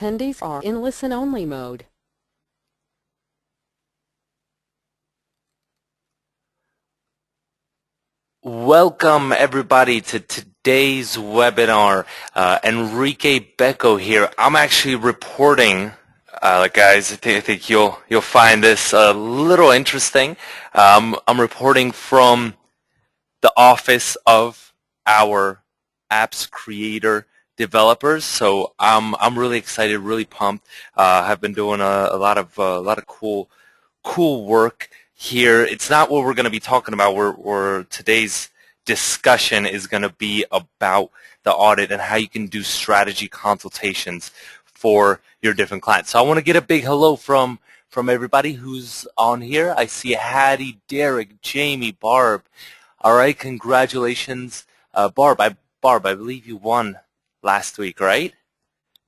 Attendees are in listen-only mode. Welcome everybody to today's webinar. Enrique Becco here. I'm actually reporting, guys. I think you'll find this a little interesting. I'm reporting from the office of our apps creator developers. So I'm really excited, really pumped. Have been doing a lot of cool work here. It's not what we're going to be talking about. Today's discussion is going to be about the audit and how you can do strategy consultations for your different clients. So I want to get a big hello from everybody who's on here. I see Hattie, Derek, Jamie, Barb. All right, congratulations, Barb. I believe you won last week, right?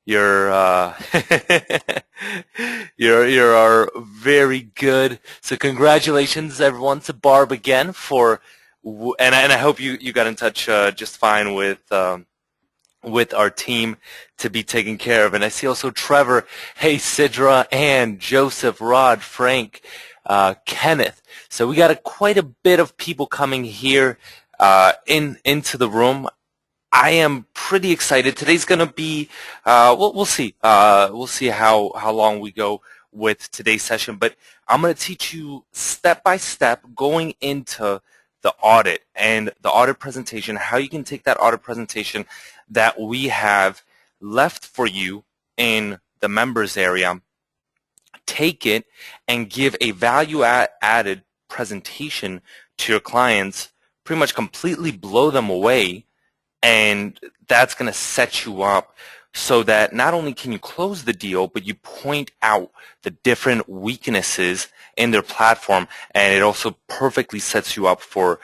You're you're very good. So congratulations, everyone, to Barb again for, and I hope you got in touch just fine with our team to be taken care of. And I see also Trevor, hey Sidra, and Joseph, Rod, Frank, Kenneth. So we got quite a bit of people coming here into the room. I am pretty excited. Today's going to be, we'll see. We'll see how long we go with today's session. But I'm going to teach you step by step going into the audit and the audit presentation, how you can take that audit presentation that we have left for you in the members area, take it and give a value-added presentation to your clients, pretty much completely blow them away. And that's going to set you up so that not only can you close the deal, but you point out the different weaknesses in their platform, and it also perfectly sets you up for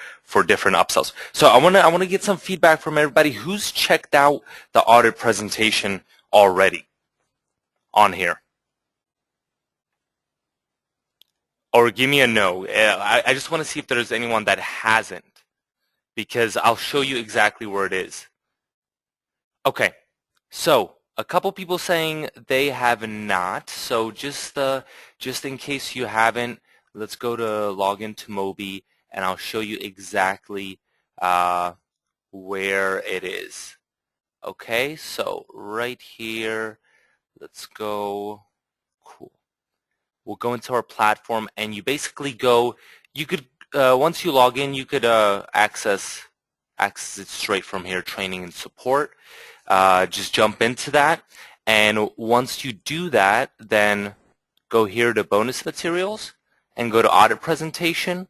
different upsells. So I want to get some feedback from everybody who's checked out the audit presentation already on here. Or give me a no. I just want to see if there's anyone that hasn't, because I'll show you exactly where it is. Okay, so a couple people saying they have not. So just in case you haven't, let's go to log into Mobi, and I'll show you exactly where it is. Okay, so right here, let's go. Cool. We'll go into our platform, and you basically go. You could. Once you log in, you could access it straight from here, training and support. Just jump into that, and once you do that, then go here to bonus materials and go to audit presentation,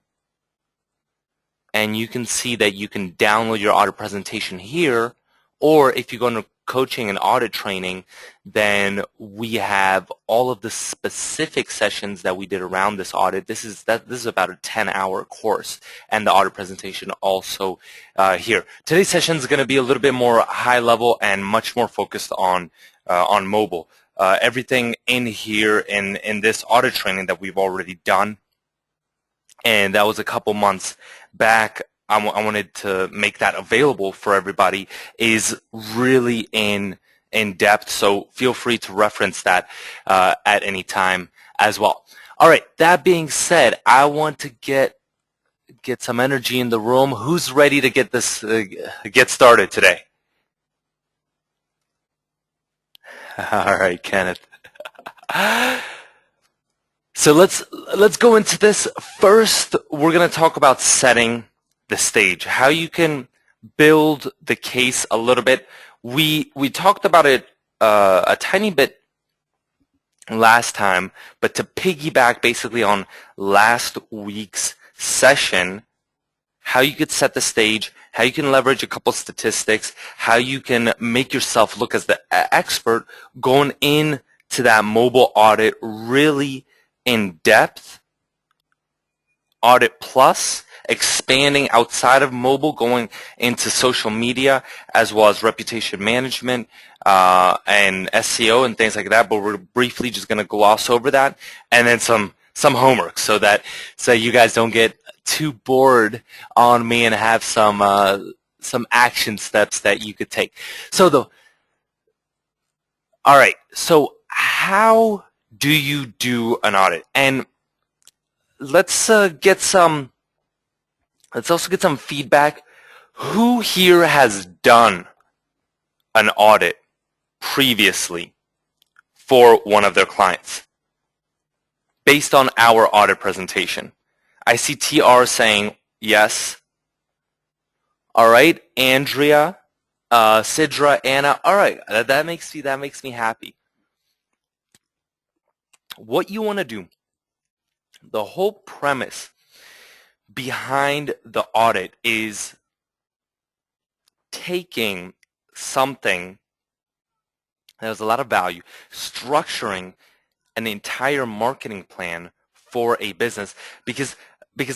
and you can see that you can download your audit presentation here, or if you go into coaching and audit training, then we have all of the specific sessions that we did around this audit. This is about a 10-hour course, and the audit presentation also here. Today's session is going to be a little bit more high level and much more focused on mobile. Everything in here in this audit training that we've already done, and that was a couple months back. I wanted to make that available for everybody, is really in depth, so feel free to reference that at any time as well. All right, that being said, I want to get some energy in the room. Who's ready to get this get started today? All right, Kenneth. So let's go into this. First, we're going to talk about setting the stage, how you can build the case a little bit. We talked about it a tiny bit last time, but to piggyback basically on last week's session, how you could set the stage, how you can leverage a couple statistics, how you can make yourself look as the expert going into that mobile audit really in depth. Audit Plus, expanding outside of mobile, going into social media as well as reputation management and SEO and things like that. But we're briefly just going to gloss over that, and then some homework so you guys don't get too bored on me and have some action steps that you could take. So All right, so how do you do an audit? And let's let's also get some feedback. Who here has done an audit previously for one of their clients based on our audit presentation? I see TR saying yes. All right, Andrea, Sidra, Anna. All right, that makes me happy. What you want to do, the whole premise behind the audit is taking something that has a lot of value, structuring an entire marketing plan for a business, because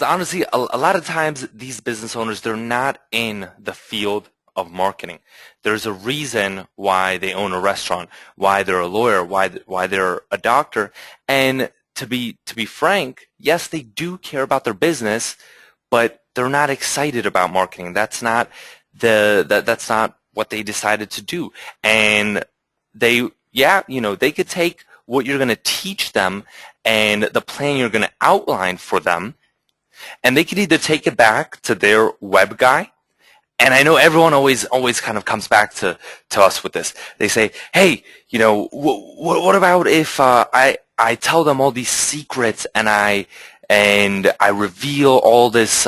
honestly, a lot of times these business owners, they're not in the field of marketing. There's a reason why they own a restaurant, why they're a lawyer, why they're a doctor, and to be frank, yes, they do care about their business, but they're not excited about marketing. That's not that's not what they decided to do. And they could take what you're going to teach them and the plan you're going to outline for them, and they could either take it back to their web guy. And I know everyone always kind of comes back to us with this. They say, hey, what about if I tell them all these secrets and I reveal all this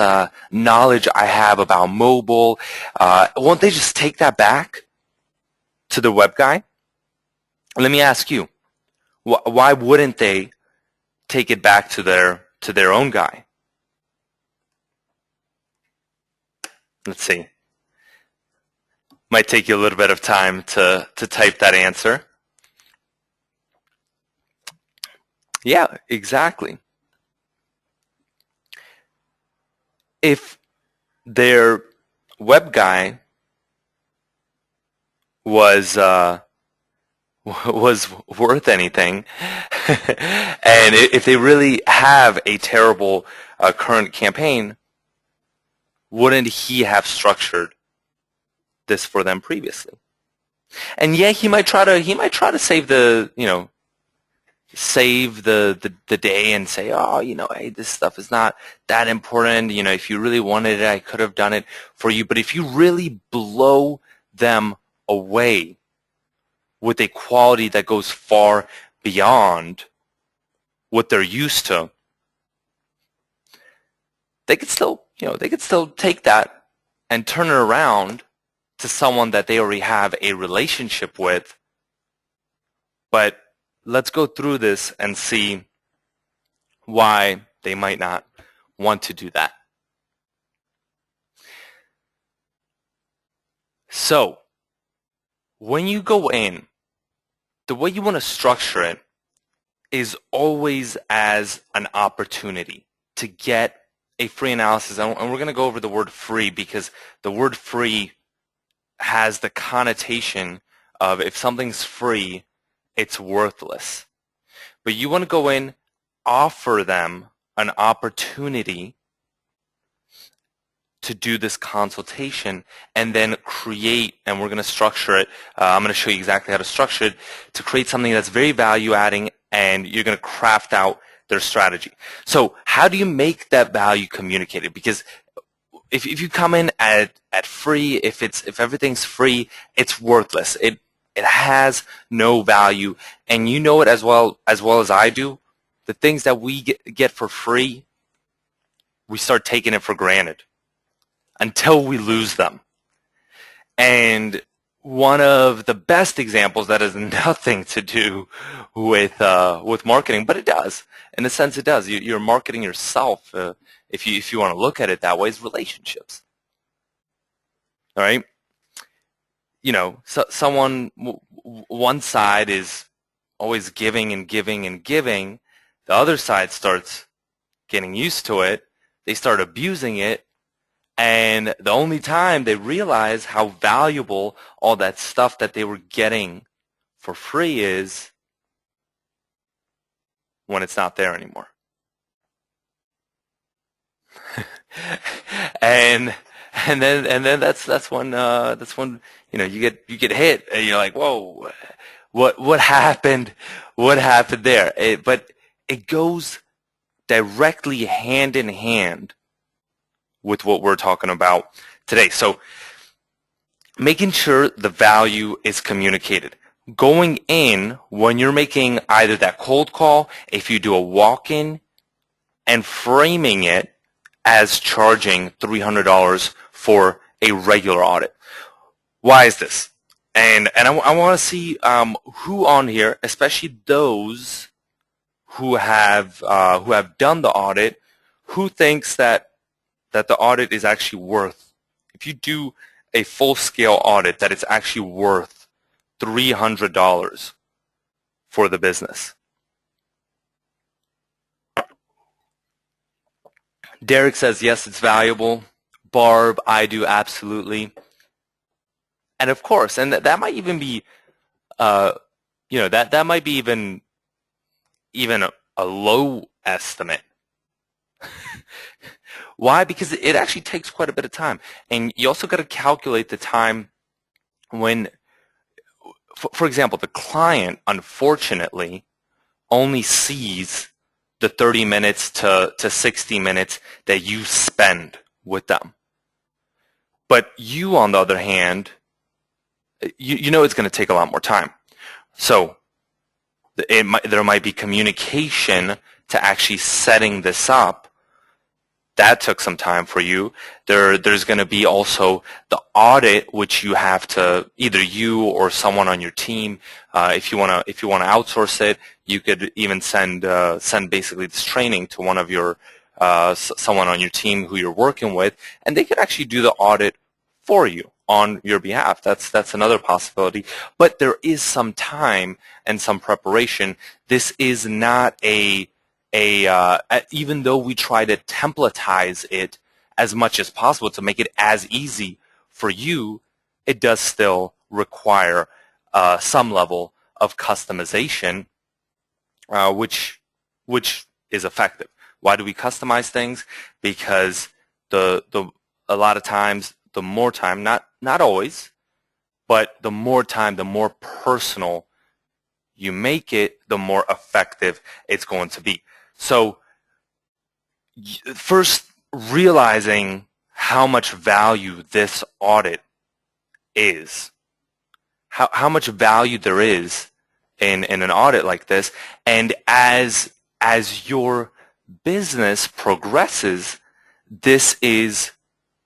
knowledge I have about mobile? Won't they just take that back to the web guy? Let me ask you, why wouldn't they take it back to their own guy? Let's see. Might take you a little bit of time to type that answer. Yeah, exactly. If their web guy was worth anything, and if they really have a terrible current campaign, wouldn't he have structured this for them previously? And yeah, he might try to save the day and say, oh, hey, this stuff is not that important. If you really wanted it, I could have done it for you. But if you really blow them away with a quality that goes far beyond what they're used to, they could still take that and turn it around to someone that they already have a relationship with. But let's go through this and see why they might not want to do that. So when you go in, the way you want to structure it is always as an opportunity to get a free analysis. And we're going to go over the word free because the word free has the connotation of if something's free, it's worthless. But you want to go in, offer them an opportunity to do this consultation, and then create, and we're going to structure it. I'm going to show you exactly how to structure it to create something that's very value-adding, and you're going to craft out their strategy. So how do you make that value communicated? Because if you come in at free, if everything's free, it's worthless. It has no value, and you know it as well as I do. The things that we get for free, we start taking it for granted until we lose them. And one of the best examples that has nothing to do with marketing, but it does. In a sense, it does. You're marketing yourself, if you want to look at it that way, is relationships. All right. Someone, one side is always giving and giving and giving. The other side starts getting used to it. They start abusing it. And the only time they realize how valuable all that stuff that they were getting for free is when it's not there anymore. and then that's when you get hit and you're like, whoa, what happened? What happened there? But it goes directly hand in hand with what we're talking about today. So making sure the value is communicated. Going in when you're making either that cold call, if you do a walk-in, and framing it as charging $300 for a regular audit. Why is this? And I want to see who on here, especially those who have done the audit, who thinks that the audit is actually worth, if you do a full-scale audit, that it's actually worth $300 for the business. Derek says, yes, it's valuable. Barb, I do, absolutely. And of course, and that might even be, that might be even a low estimate. Why? Because it actually takes quite a bit of time. And you also got to calculate the time when, for example, the client, unfortunately, only sees the 30 minutes to 60 minutes that you spend with them. But you, on the other hand, you know it's going to take a lot more time. So there might be communication to actually setting this up. That took some time for you. There's going to be also the audit, which you have to, either you or someone on your team, if you want to outsource it, you could even send basically this training to one of your someone on your team who you're working with, and they could actually do the audit for you on your behalf. That's another possibility. But there is some time and some preparation. This is not even though we try to templatize it as much as possible to make it as easy for you, it does still require some level of customization, which is effective. Why do we customize things? Because a lot of times, the more time, not always, but the more time, the more personal you make it, the more effective it's going to be. So first, realizing how much value this audit is, how much value there is in an audit like this, and as your business progresses, this is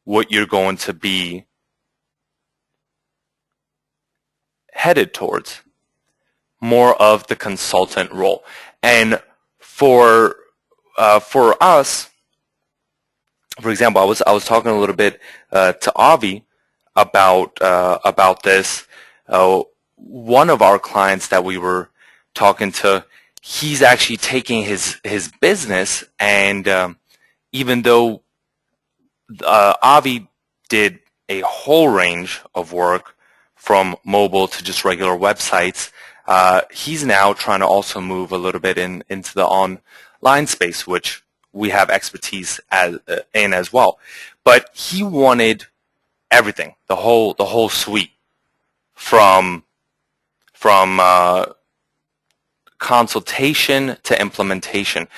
what you're going to be headed towards, more of the consultant role. And for us, for example, I was talking a little bit to Avi about this. One of our clients that we were talking to, he's actually taking his business, and even though Avi did a whole range of work from mobile to just regular websites, he's now trying to also move a little bit into the online space, which we have expertise in as well. But he wanted everything, the whole suite, from consultation to implementation.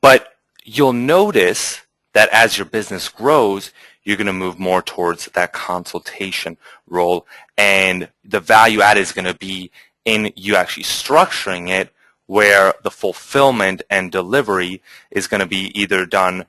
But you'll notice that as your business grows, you're going to move more towards that consultation role, and the value add is going to be in you actually structuring it, where the fulfillment and delivery is going to be either done,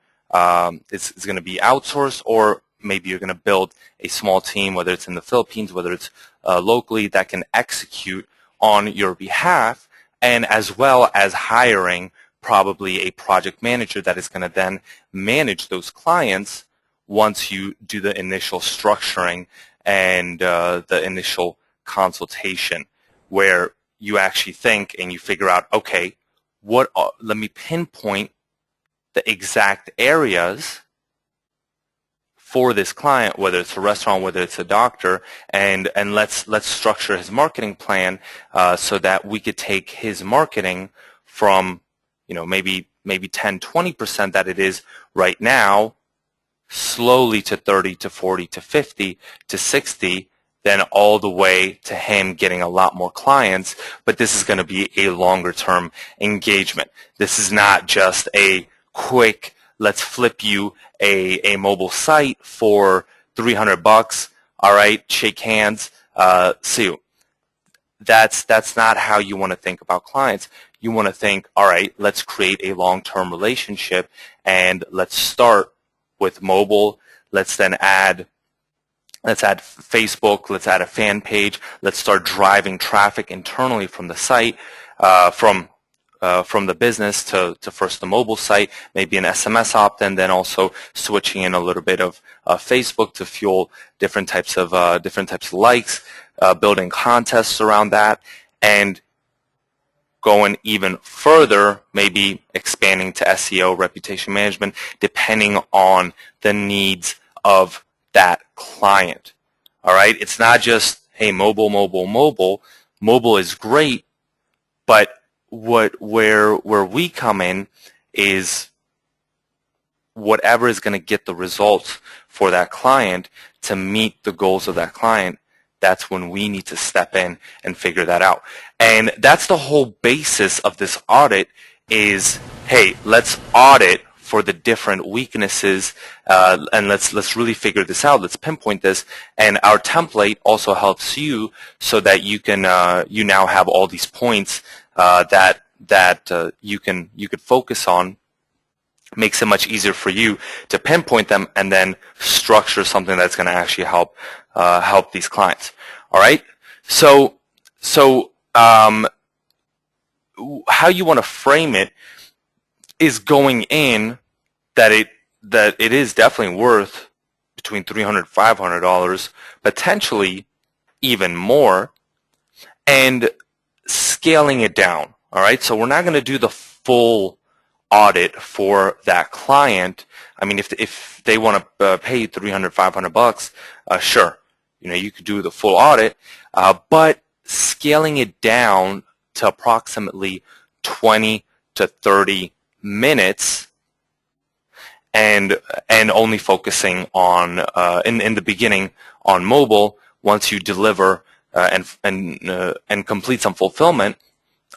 it's going to be outsourced, or maybe you're going to build a small team, whether it's in the Philippines, whether it's locally, that can execute on your behalf, and as well as hiring probably a project manager that is going to then manage those clients once you do the initial structuring and the initial consultation, where you actually think and you figure out, okay, let me pinpoint the exact areas for this client, whether it's a restaurant, whether it's a doctor, and let's structure his marketing plan so that we could take his marketing from, maybe 10-20% that it is right now, slowly to 30 to 40 to 50 to 60, then all the way to him getting a lot more clients, but this is going to be a longer term engagement. This is not just a quick, let's flip you a mobile site for $300. All right, shake hands, see you. That's not how you want to think about clients. You want to think, all right, let's create a long-term relationship, and let's start with mobile. Let's add Facebook. Let's add a fan page. Let's start driving traffic internally from the site, from the business to first the mobile site, maybe an SMS opt-in, then also switching in a little bit of Facebook to fuel different types of likes, building contests around that, and going even further, maybe expanding to SEO, reputation management, depending on the needs of that client. All right, it's not just, hey, mobile. Mobile is great, but where we come in is whatever is going to get the results for that client to meet the goals of that client. That's when we need to step in and figure that out. And that's the whole basis of this audit is, hey, let's audit for the different weaknesses, and let's really figure this out. Let's pinpoint this. And our template also helps you so that you can you now have all these points that you could focus on. Makes it much easier for you to pinpoint them and then structure something that's going to actually help these clients. All right. So how you want to frame it is going in that it is definitely worth between $300 and $500, potentially even more, and scaling it down. All right. So we're not going to do the full audit for that client. I mean, if they want to pay $300, $500, sure, you could do the full audit, but scaling it down to approximately 20 to 30 minutes, and only focusing on in the beginning on mobile. Once you deliver and complete some fulfillment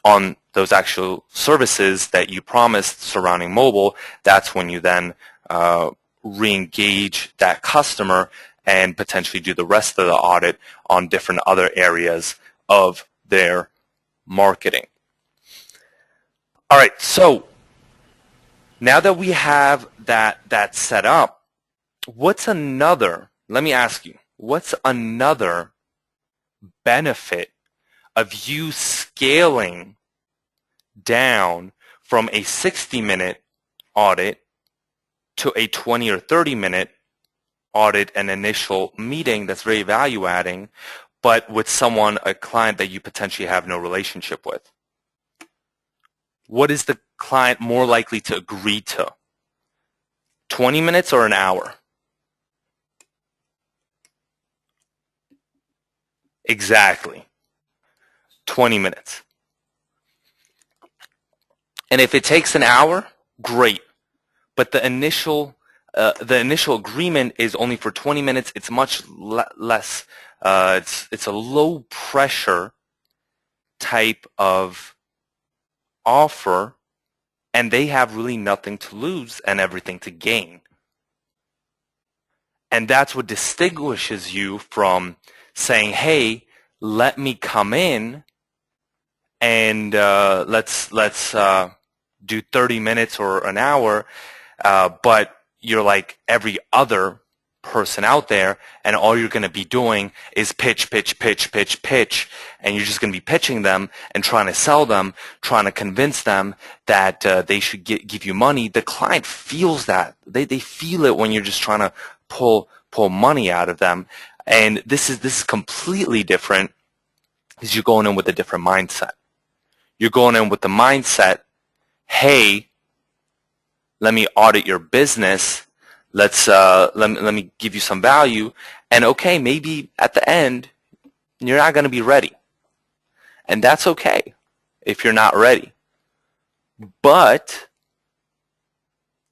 on those actual services that you promised surrounding mobile, that's when you then re-engage that customer and potentially do the rest of the audit on different other areas of their marketing. All right, so now that we have that set up, let me ask you, what's another benefit of you scaling down from a 60-minute audit to a 20 or 30-minute audit and initial meeting that's very value-adding, but with a client that you potentially have no relationship with? What is the client more likely to agree to? 20 minutes or an hour? Exactly. 20 minutes. And if it takes an hour, great. But the initial agreement is only for 20 minutes. It's much less. It's a low pressure type of offer, and they have really nothing to lose and everything to gain. And that's what distinguishes you from saying, hey, let me come in and let's do 30 minutes or an hour, but you're like every other person out there, and all you're going to be doing is pitch, and you're just going to be pitching them and trying to sell them, trying to convince them that they should give you money. The client feels that. They feel it when you're just trying to pull money out of them. And this is completely different because you're going in with a different mindset. You're going in with the mindset, hey, let me audit your business. Let me give you some value. And okay, maybe at the end, you're not going to be ready. And that's okay if you're not ready. But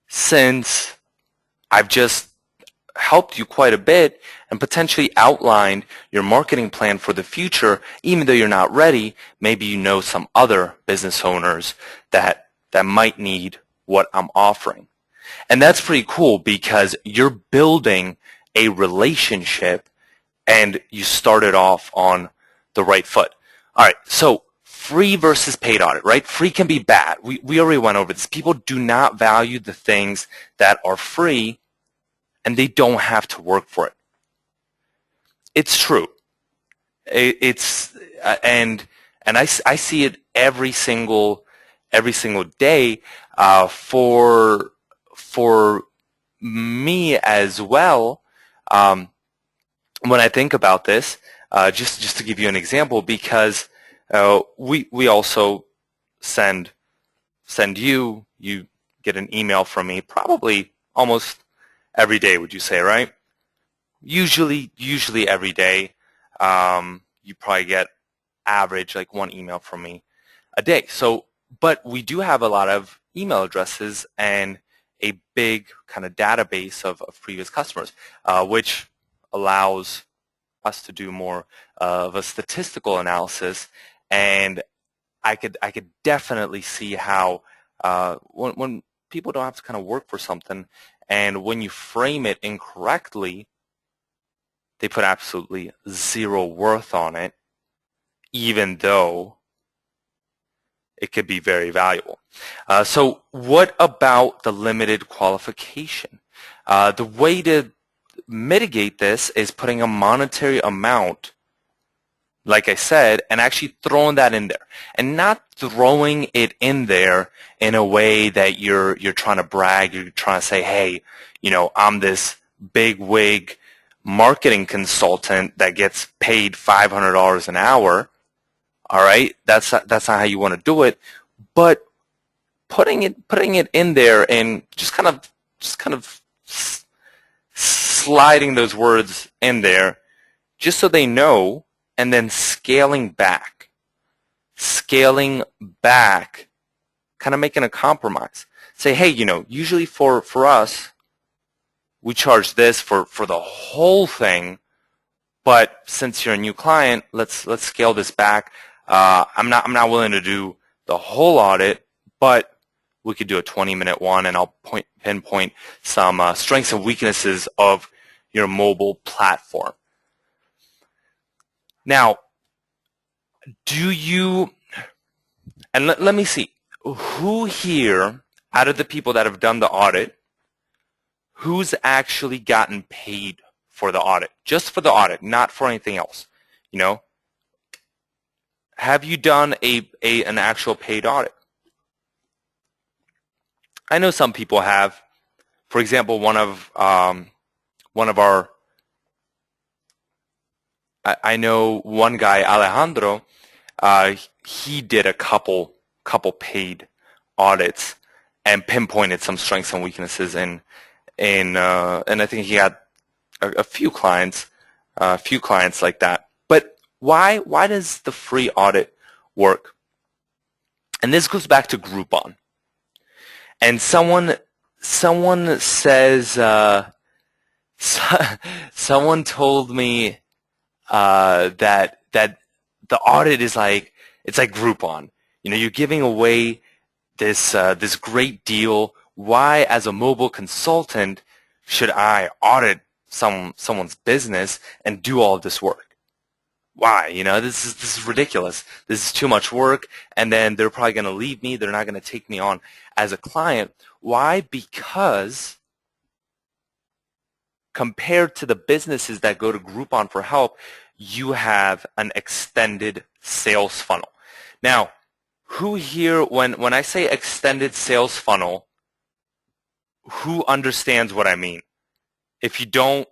since I've just helped you quite a bit and potentially outlined your marketing plan for the future, even though you're not ready. Maybe you know some other business owners that might need what I'm offering. And that's pretty cool because you're building a relationship and you started off on the right foot. All right, so free versus paid audit, right? Free can be bad. We already went over this. People do not value the things that are free, and they don't have to work for it. It's true. It's and I see it every single day for me as well. When I think about this, just to give you an example, because we also send you get an email from me probably almost every day, would you say, right? Usually every day. You probably get average like one email from me a day. So, but we do have a lot of email addresses and a big kind of database of previous customers, which allows us to do more of a statistical analysis. And I could definitely see how when people don't have to kind of work for something, and when you frame it incorrectly, they put absolutely zero worth on it, even though it could be very valuable. So what about the limited qualification? The way to mitigate this is putting a monetary amount, like I said, and actually throwing that in there, and not throwing it in there in a way that you're trying to brag. You're trying to say, hey, I'm this big wig marketing consultant that gets paid $500 an hour. All right, that's not how you want to do it. But putting it in there and just kind of sliding those words in there, just so they know, and then scaling back, kind of making a compromise. Say, hey, usually for us, we charge this for the whole thing, but since you're a new client, let's scale this back. I'm not willing to do the whole audit, but we could do a 20-minute one, and I'll pinpoint some strengths and weaknesses of your mobile platform. Now, and let me see, who here, out of the people that have done the audit, who's actually gotten paid for the audit, just for the audit, not for anything else? Have you done an actual paid audit? I know some people have. For example, one of our, I know one guy, Alejandro, he did a couple paid audits and pinpointed some strengths and weaknesses and I think he had a few clients like that. But why does the free audit work? And this goes back to Groupon. And someone says, someone told me that the audit is it's like Groupon. You're giving away this great deal. Why, as a mobile consultant, should I audit someone's business and do all of this work? Why? This is ridiculous. This is too much work, and then they're probably going to leave me. They're not going to take me on as a client. Why? Because compared to the businesses that go to Groupon for help, you have an extended sales funnel. Now, who here, when I say extended sales funnel, who understands what I mean? If you don't,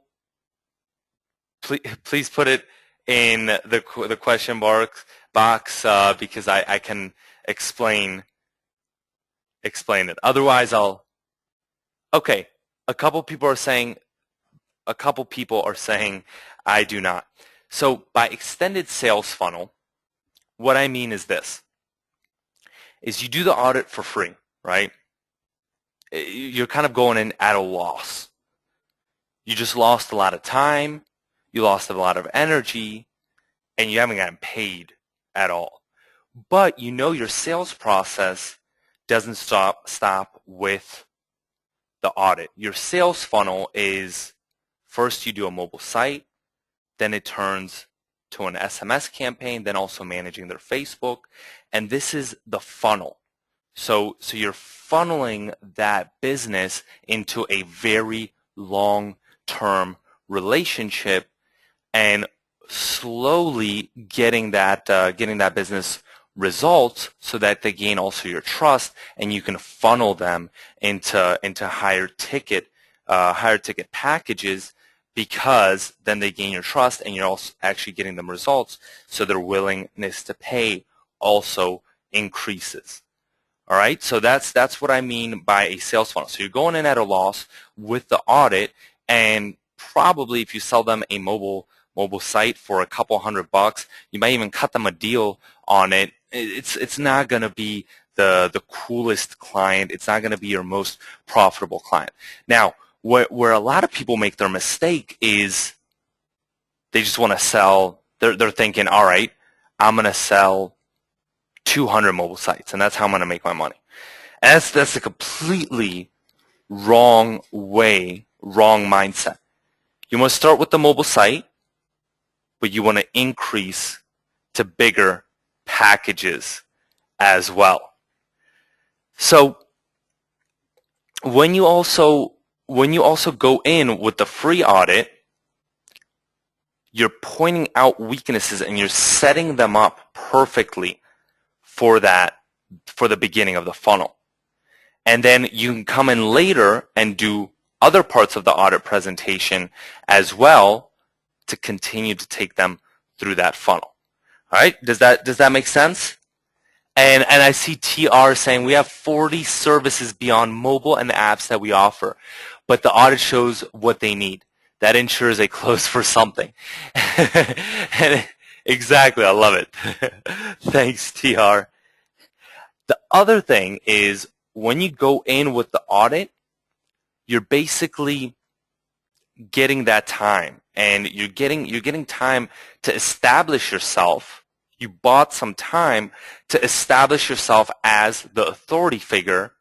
please put it in the question box because I can explain it. Otherwise, okay. A couple people are saying I do not. So by extended sales funnel, what I mean is this: is you do the audit for free, right? You're kind of going in at a loss. You just lost a lot of time, you lost a lot of energy, and you haven't gotten paid at all. But you know your sales process doesn't stop with the audit. Your sales funnel is first you do a mobile site, then it turns to an SMS campaign, then also managing their Facebook, and this is the funnel. So you're funneling that business into a very long-term relationship and slowly getting that business results so that they gain also your trust, and you can funnel them into higher ticket packages, because then they gain your trust and you're also actually getting them results, so their willingness to pay also increases. All right, so that's what I mean by a sales funnel. So you're going in at a loss with the audit, and probably if you sell them a mobile site for a couple $100, you might even cut them a deal on it. It's not going to be the coolest client. It's not going to be your most profitable client. Now, where a lot of people make their mistake is they just want to sell. They're thinking, all right, I'm going to sell 200 mobile sites, and that's how I'm going to make my money. And that's a completely wrong way, wrong mindset. You want to start with the mobile site, but you want to increase to bigger packages as well. So when you also go in with the free audit, you're pointing out weaknesses and you're setting them up perfectly for the beginning of the funnel. And then you can come in later and do other parts of the audit presentation as well to continue to take them through that funnel. All right? Does that make sense? And I see TR saying we have 40 services beyond mobile and the apps that we offer, but the audit shows what they need. That ensures they close for something. Exactly, I love it. Thanks, TR. The other thing is when you go in with the audit, you're basically getting that time, and you're getting time to establish yourself. You bought some time to establish yourself as the authority figure,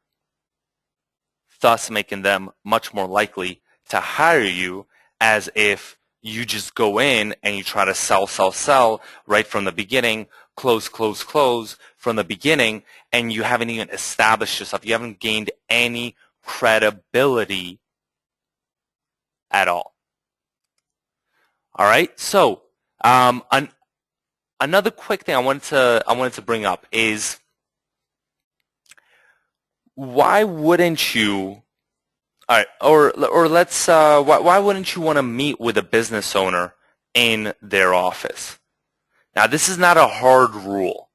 thus making them much more likely to hire you, as if you just go in and you try to sell right from the beginning, close from the beginning, and you haven't even established yourself. You haven't gained any credibility at all. All right, so another quick thing I wanted to bring up is, why wouldn't you? All right, or let's why wouldn't you want to meet with a business owner in their office? Now, this is not a hard rule,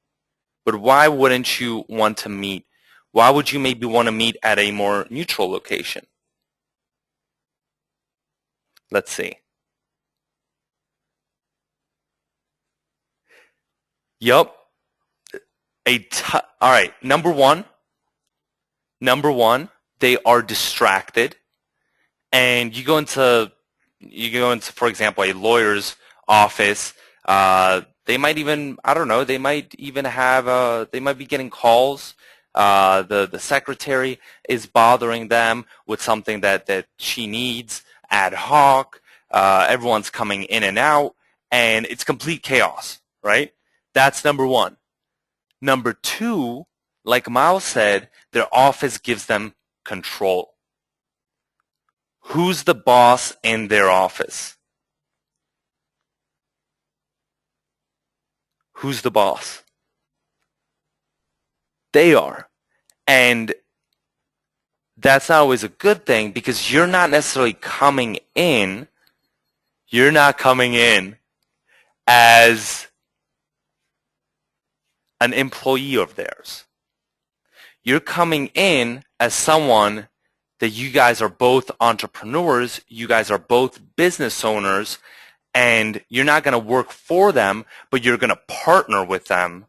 but why wouldn't you want to meet? Why would you maybe want to meet at a more neutral location? Let's see. Yup. All right. Number one, they are distracted, and you go into, for example, a lawyer's office. They might even, I don't know, they might even have, they might be getting calls. The secretary is bothering them with something that she needs ad hoc. Everyone's coming in and out, and it's complete chaos, right? That's number one. Number two, like Miles said, their office gives them control. Who's the boss in their office? Who's the boss? They are. And that's not always a good thing, because you're not necessarily coming in. You're not coming in as an employee of theirs. You're coming in as someone that you guys are both entrepreneurs, you guys are both business owners, and you're not going to work for them, but you're going to partner with them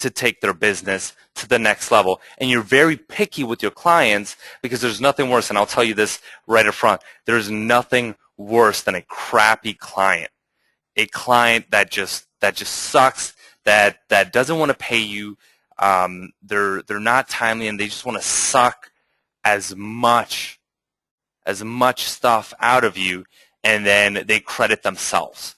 to take their business to the next level. And you're very picky with your clients because there's nothing worse, and I'll tell you this right up front, there's nothing worse than a crappy client. A client that just sucks, that doesn't want to pay you, they're not timely, and they just want to suck as much stuff out of you, and then they credit themselves.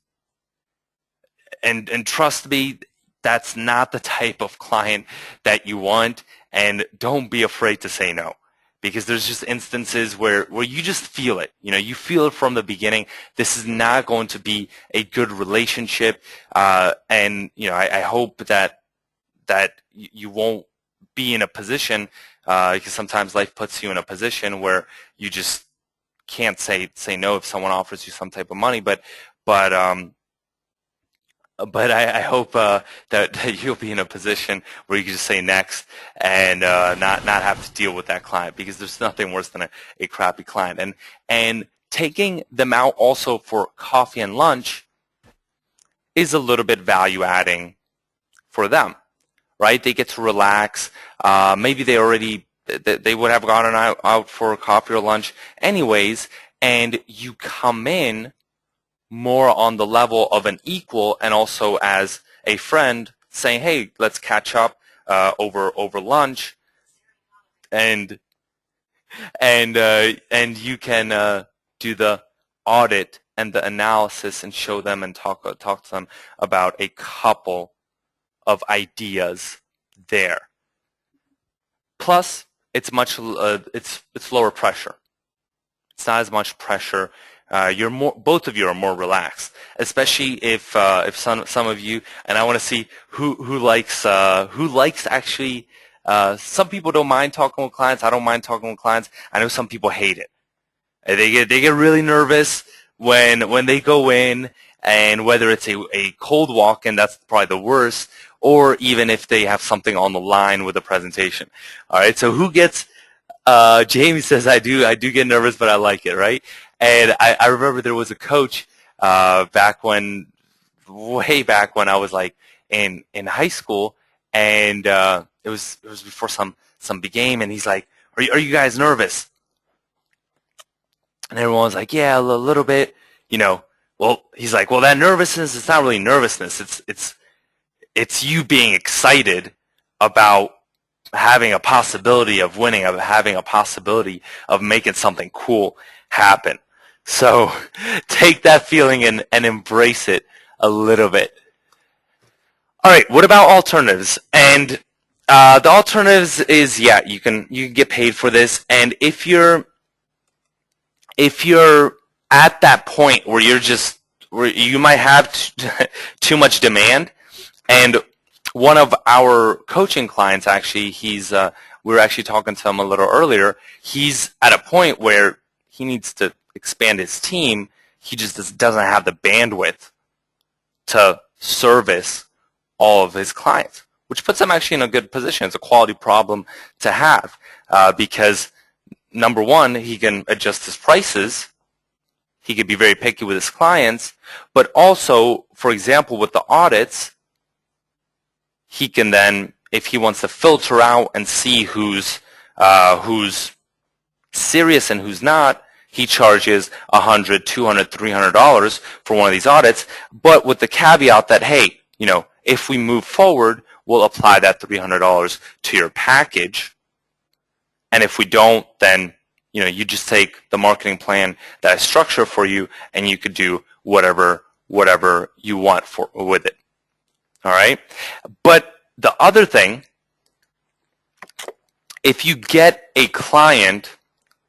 And trust me, that's not the type of client that you want, and don't be afraid to say no. Because there's just instances where you just feel it. You feel it from the beginning. This is not going to be a good relationship, and I hope that you won't be in a position, because sometimes life puts you in a position where you just can't say no if someone offers you some type of money. But I hope that you'll be in a position where you can just say next and not have to deal with that client, because there's nothing worse than a crappy client. And taking them out also for coffee and lunch is a little bit value adding for them, right? They get to relax. Maybe they would have gone out for coffee or lunch anyways, and you come in more on the level of an equal and also as a friend, saying, hey, let's catch up over lunch, and you can do the audit and the analysis and show them and talk to them about a couple of ideas there. Plus, it's lower pressure. It's not as much pressure. Both of you are more relaxed, especially if some of you, and I want to see who likes actually. Some people don't mind talking with clients. I don't mind talking with clients. I know some people hate it. They get really nervous when they go in, and whether it's a cold walk-in, that's probably the worst, or even if they have something on the line with a presentation. All right, so who gets? Jamie says, I do get nervous, but I like it, right? And I remember there was a coach way back when I was like in high school, and it was before some big game, and he's like, are you guys nervous? And everyone was like, yeah, a little bit, Well, he's like, well, that nervousness, it's not really nervousness. It's you being excited about having a possibility of winning, of having a possibility of making something cool happen. So take that feeling and embrace it a little bit. All right, what about alternatives? And the alternatives is, yeah, you can get paid for this. And if you're at that point where where you might have too much demand, and one of our coaching clients, actually, we were actually talking to him a little earlier. He's at a point where he needs to expand his team. He just doesn't have the bandwidth to service all of his clients, which puts him actually in a good position. It's a quality problem to have, because number one, he can adjust his prices. He could be very picky with his clients, but also, for example, with the audits, he can then, if he wants to filter out and see who's serious and who's not, he charges $100, $200, $300 for one of these audits, but with the caveat that, hey, if we move forward, we'll apply that $300 to your package, and if we don't, then you just take the marketing plan that I structure for you, and you could do whatever you want with it. All right? But the other thing, if you get a client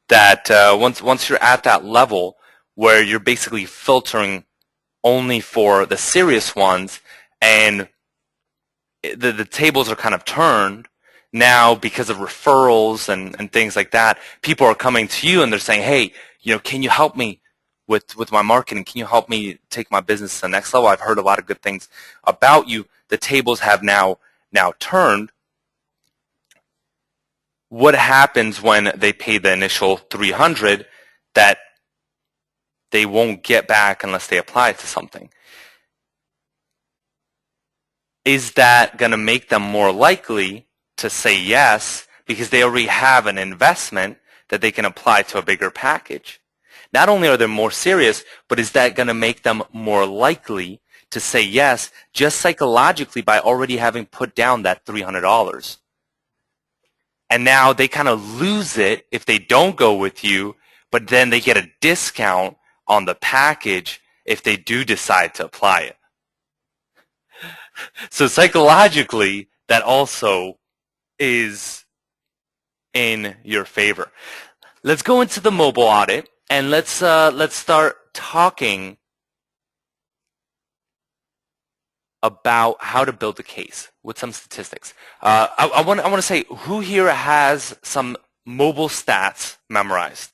that once you're at that level where you're basically filtering only for the serious ones, and the tables are kind of turned now because of referrals and things like that, people are coming to you and they're saying, hey, can you help me with my marketing? Can you help me take my business to the next level? I've heard a lot of good things about you. The tables have now turned. What happens when they pay the initial $300 that they won't get back unless they apply it to something? is that going to make them more likely to say yes because they already have an investment that they can apply to a bigger package? Not only are they more serious, but is that going to make them more likely to say yes just psychologically by already having put down that $300? And now they kind of lose it if they don't go with you, but then they get a discount on the package if they do decide to apply it. So psychologically, that also is in your favor. Let's go into the mobile audit, and let's start talking about how to build a case with some statistics. I want to say, who here has some mobile stats memorized?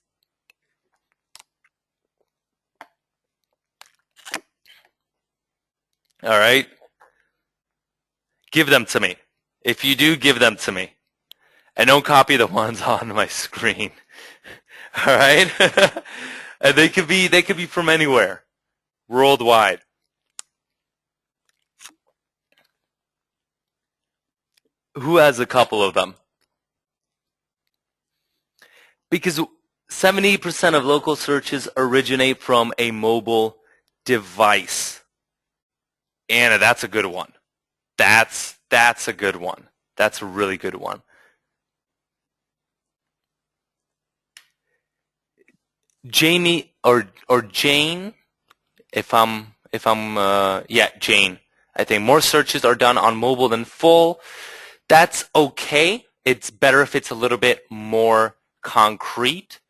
All right. Give them to me. If you do, give them to me. And don't copy the ones on my screen. All right? And they could be from anywhere, worldwide. Who has a couple of them? Because 70% of local searches originate from a mobile device. Anna, that's a good one. That's a good one. That's a really good one. Jamie or Jane, yeah, Jane. I think more searches are done on mobile than full. That's okay. It's better if it's a little bit more concrete.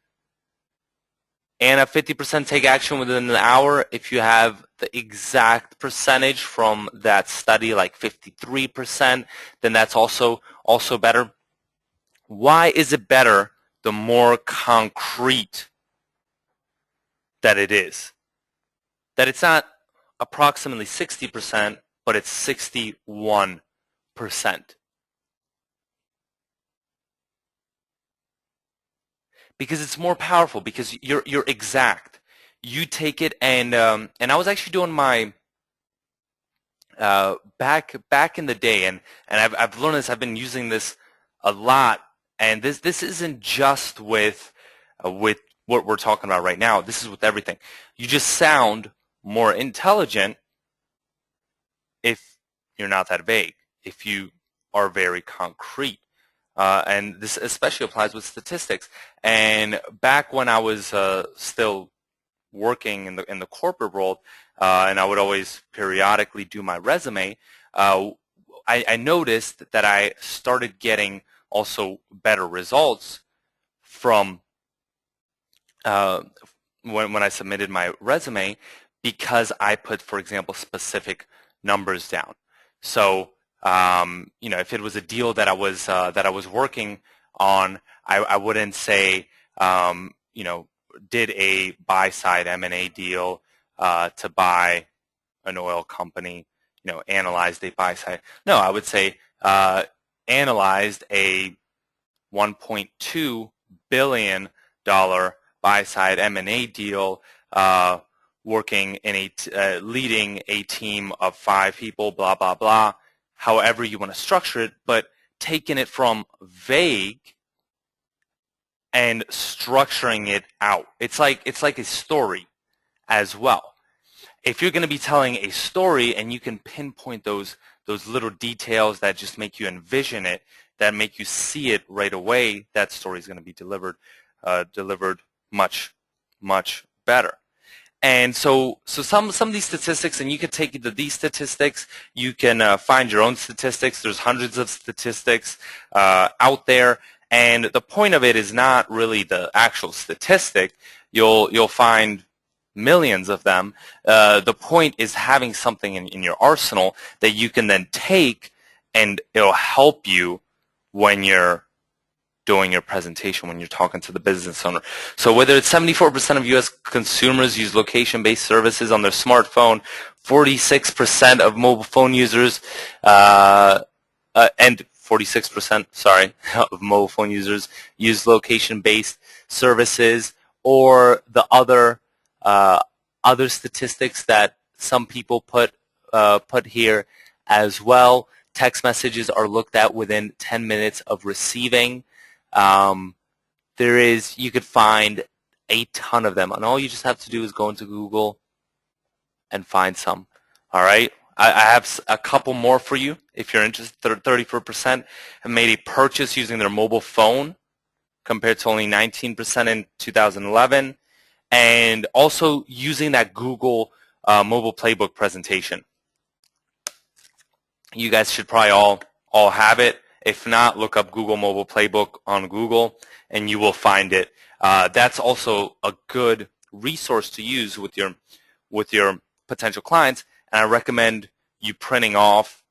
And a 50% take action within an hour. If you have the exact percentage from that study, like 53%, then that's also better. Why is it better the more concrete that it is? That it's not approximately 60%, but it's 61%. Because it's more powerful, because you're exact. You take it, and I was actually doing my back in the day, and I've learned this. I've been using this a lot, and this isn't just with what we're talking about right now. This is with everything. You just sound more intelligent if you're not that vague, if you are very concrete. And this especially applies with statistics. And back when I was still working in the corporate world, and I would always periodically do my resume, I noticed that I started getting also better results from when I submitted my resume, because I put, for example, specific numbers down. So if it was a deal that I was working on, I wouldn't say did a buy-side M&A deal to buy an oil company, analyzed a buy-side. No, I would say analyzed a $1.2 billion buy-side M&A deal, working in leading a team of 5 people, blah, blah, blah, however you want to structure it, but taking it from vague and structuring it out. It's like a story as well. If you're going to be telling a story and you can pinpoint those little details that just make you envision it, that make you see it right away, that story is going to be delivered much, much better. And so some of these statistics, and you could take these statistics, you can find your own statistics. There's hundreds of statistics out there, and the point of it is not really the actual statistic. You'll find millions of them. The point is having something in your arsenal that you can then take, and it'll help you when you're doing your presentation, when you're talking to the business owner. So whether it's 74% of U.S. consumers use location-based services on their smartphone, 46% of mobile phone users, and 46%, sorry, of mobile phone users use location-based services, or the other statistics that some people put here, as well. Text messages are looked at within 10 minutes of receiving. You could find a ton of them, and all you just have to do is go into Google and find some. All right. I have a couple more for you if you're interested. 34% have made a purchase using their mobile phone compared to only 19% in 2011. And also using that Google mobile playbook presentation. You guys should probably all have it. If not, look up Google Mobile Playbook on Google and you will find it. That's also a good resource to use with your potential clients, and I recommend you printing off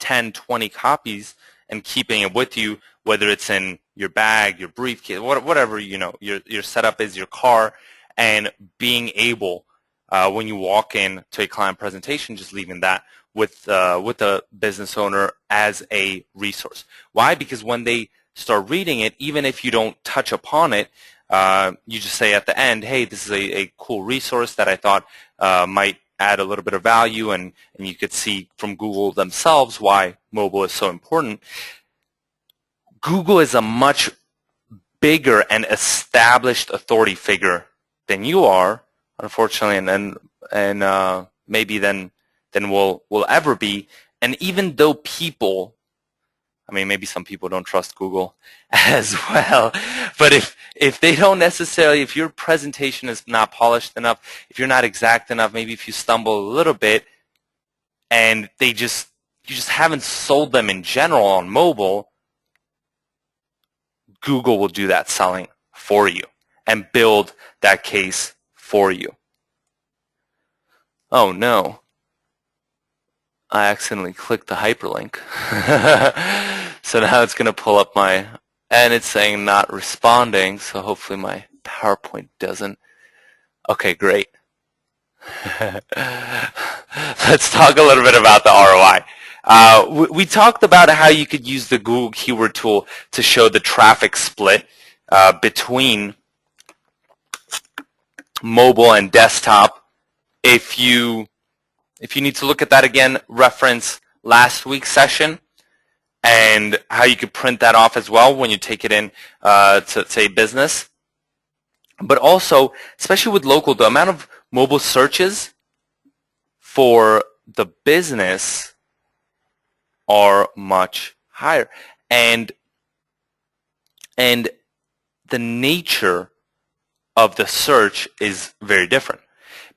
10, 20 copies and keeping it with you, whether it's in your bag, your briefcase, whatever your setup is, your car, and being able when you walk in to a client presentation, just leaving that with the business owner as a resource. Why? Because when they start reading it, even if you don't touch upon it, you just say at the end, hey, this is a cool resource that I thought might add a little bit of value, and you could see from Google themselves why mobile is so important. Google is a much bigger and established authority figure than you are, unfortunately, and maybe than we'll ever be. And even though people, I mean, maybe some people don't trust Google as well, but if they don't necessarily, if your presentation is not polished enough, if you're not exact enough, maybe if you stumble a little bit, and you just haven't sold them in general on mobile, Google will do that selling for you and build that case for you. Oh no, I accidentally clicked the hyperlink. So now it's going to pull up and it's saying not responding, so hopefully my PowerPoint doesn't. Okay, great. Let's talk a little bit about the ROI. We talked about how you could use the Google Keyword Tool to show the traffic split between mobile and desktop. If you need to look at that again, reference last week's session and how you could print that off as well when you take it in to say business. But also, especially with local, the amount of mobile searches for the business are much higher, and the nature of the search is very different,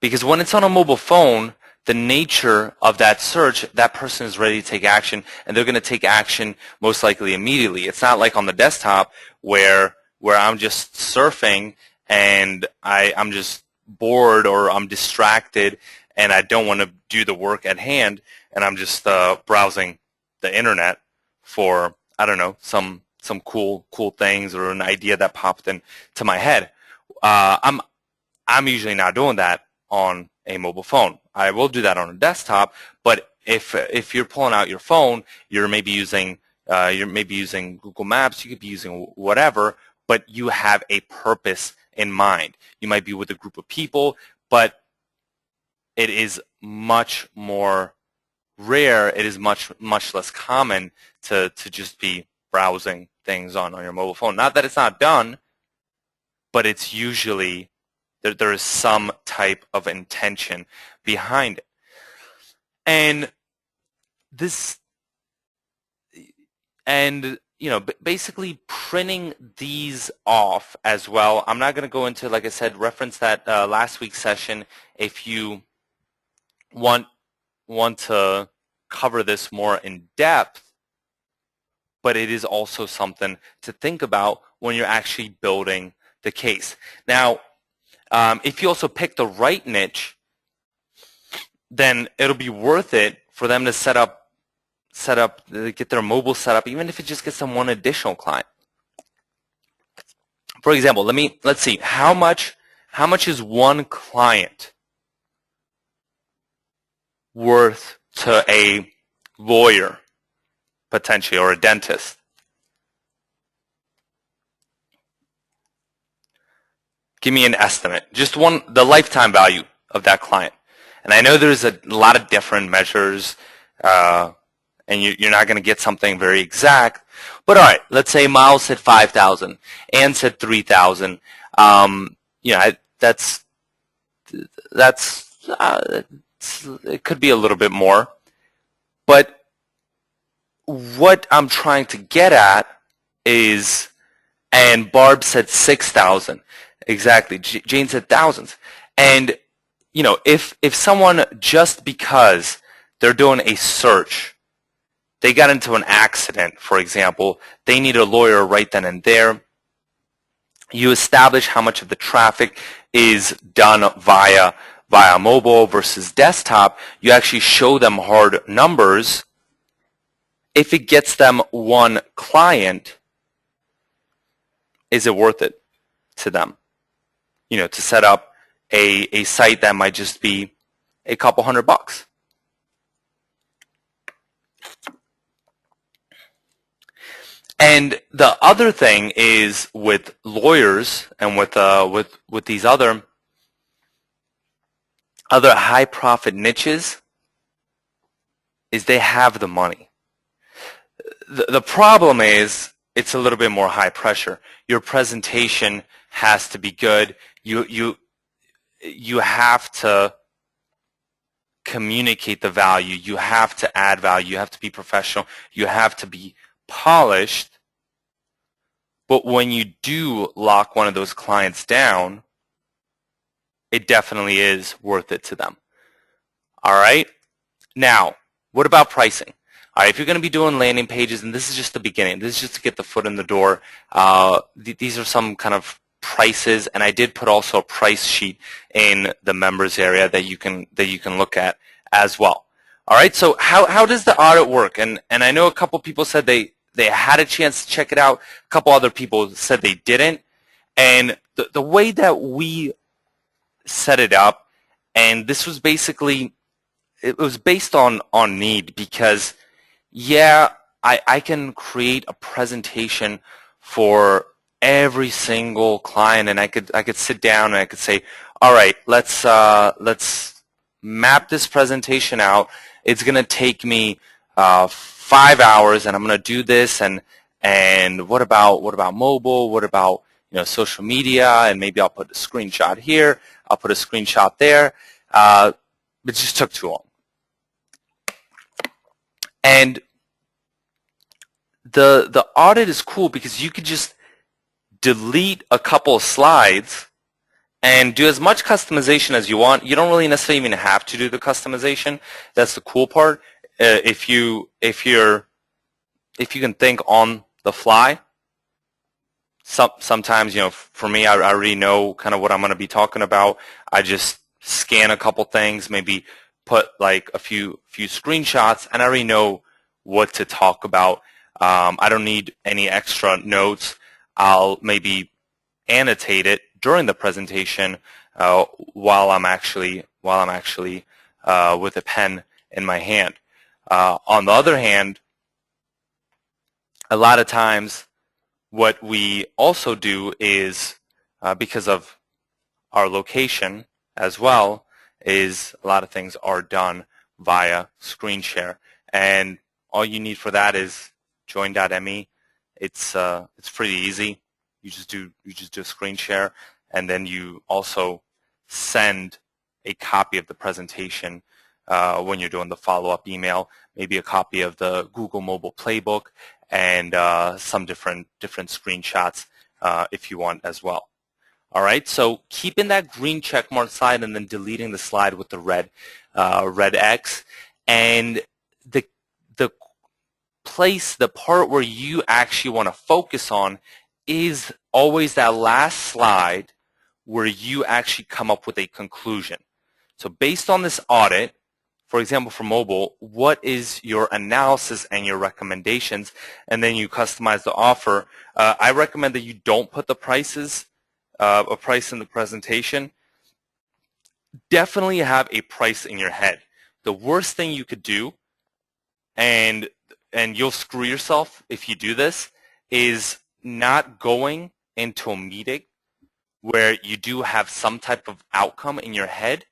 because when it's on a mobile phone, the nature of that search, that person is ready to take action, and they're going to take action most likely immediately. It's not like on the desktop where I'm just surfing and I'm just bored or I'm distracted and I don't want to do the work at hand, and I'm just browsing the internet for, I don't know, some cool things or an idea that popped into my head. I'm usually not doing that on a mobile phone. I will do that on a desktop, but if you're pulling out your phone, you're maybe using Google Maps, you could be using whatever, but you have a purpose in mind. You might be with a group of people, but it is much more rare, it is much less common to just be browsing things on your mobile phone. Not that it's not done, but it's usually there is some type of intention behind it. And basically printing these off as well. I'm not going to go into, like I said, reference that last week's session if you want to cover this more in depth, but it is also something to think about when you're actually building the case. Now, if you also pick the right niche, then it'll be worth it for them to set up, get their mobile set up, even if it just gets them one additional client. For example, let's see, how much is one client worth to a lawyer, potentially, or a dentist? Give me an estimate. Just the lifetime value of that client. And I know there's a lot of different measures, and you're not going to get something very exact. But all right, let's say Miles said 5,000, Ann said 3,000. That's it could be a little bit more. But what I'm trying to get at is, and Barb said 6,000. Exactly. Jane said thousands. And, if someone, just because they're doing a search, they got into an accident, for example, they need a lawyer right then and there, you establish how much of the traffic is done via mobile versus desktop. You actually show them hard numbers. If it gets them one client, is it worth it to them? To set up a site that might just be a couple $100. And the other thing is with lawyers and with these other high profit niches, is they have the money. The problem is it's a little bit more high pressure. Your presentation has to be good. You have to communicate the value. You have to add value. You have to be professional. You have to be polished. But when you do lock one of those clients down, it definitely is worth it to them. All right? Now, what about pricing? All right, if you're going to be doing landing pages, and this is just the beginning, this is just to get the foot in the door, these are some kind of prices, and I did put also a price sheet in the members area that you can look at as well. All right, so how does the audit work? And I know a couple people said they had a chance to check it out. A couple other people said they didn't. And the way that we set it up, and this was basically, it was based on need, because yeah, I can create a presentation for every single client, and I could sit down and I could say, all right, let's map this presentation out. It's going to take me 5 hours, and I'm going to do this, and what about mobile? What about social media? And maybe I'll put a screenshot here. I'll put a screenshot there. It just took too long. And the audit is cool because you could just delete a couple of slides and do as much customization as you want. You don't really necessarily even have to do the customization. That's the cool part. If you can think on the fly. Sometimes, for me, I already know kind of what I'm going to be talking about. I just scan a couple things, maybe put like a few screenshots, and I already know what to talk about. I don't need any extra notes. I'll maybe annotate it during the presentation while I'm actually with a pen in my hand. On the other hand, a lot of times what we also do is, because of our location as well, is a lot of things are done via screen share. And all you need for that is join.me. It's pretty easy. You just do a screen share, and then you also send a copy of the presentation when you're doing the follow-up email, maybe a copy of the Google Mobile Playbook, and some different screenshots if you want as well. All right, so keeping that green check mark slide and then deleting the slide with the red X, and the part where you actually want to focus on is always that last slide where you actually come up with a conclusion. So based on this audit, for example, for mobile, what is your analysis and your recommendations? And then you customize the offer. I recommend that you don't put the prices, a price in the presentation. Definitely have a price in your head. The worst thing you could do, and you'll screw yourself if you do this, is not going into a meeting where you do have some type of outcome in your head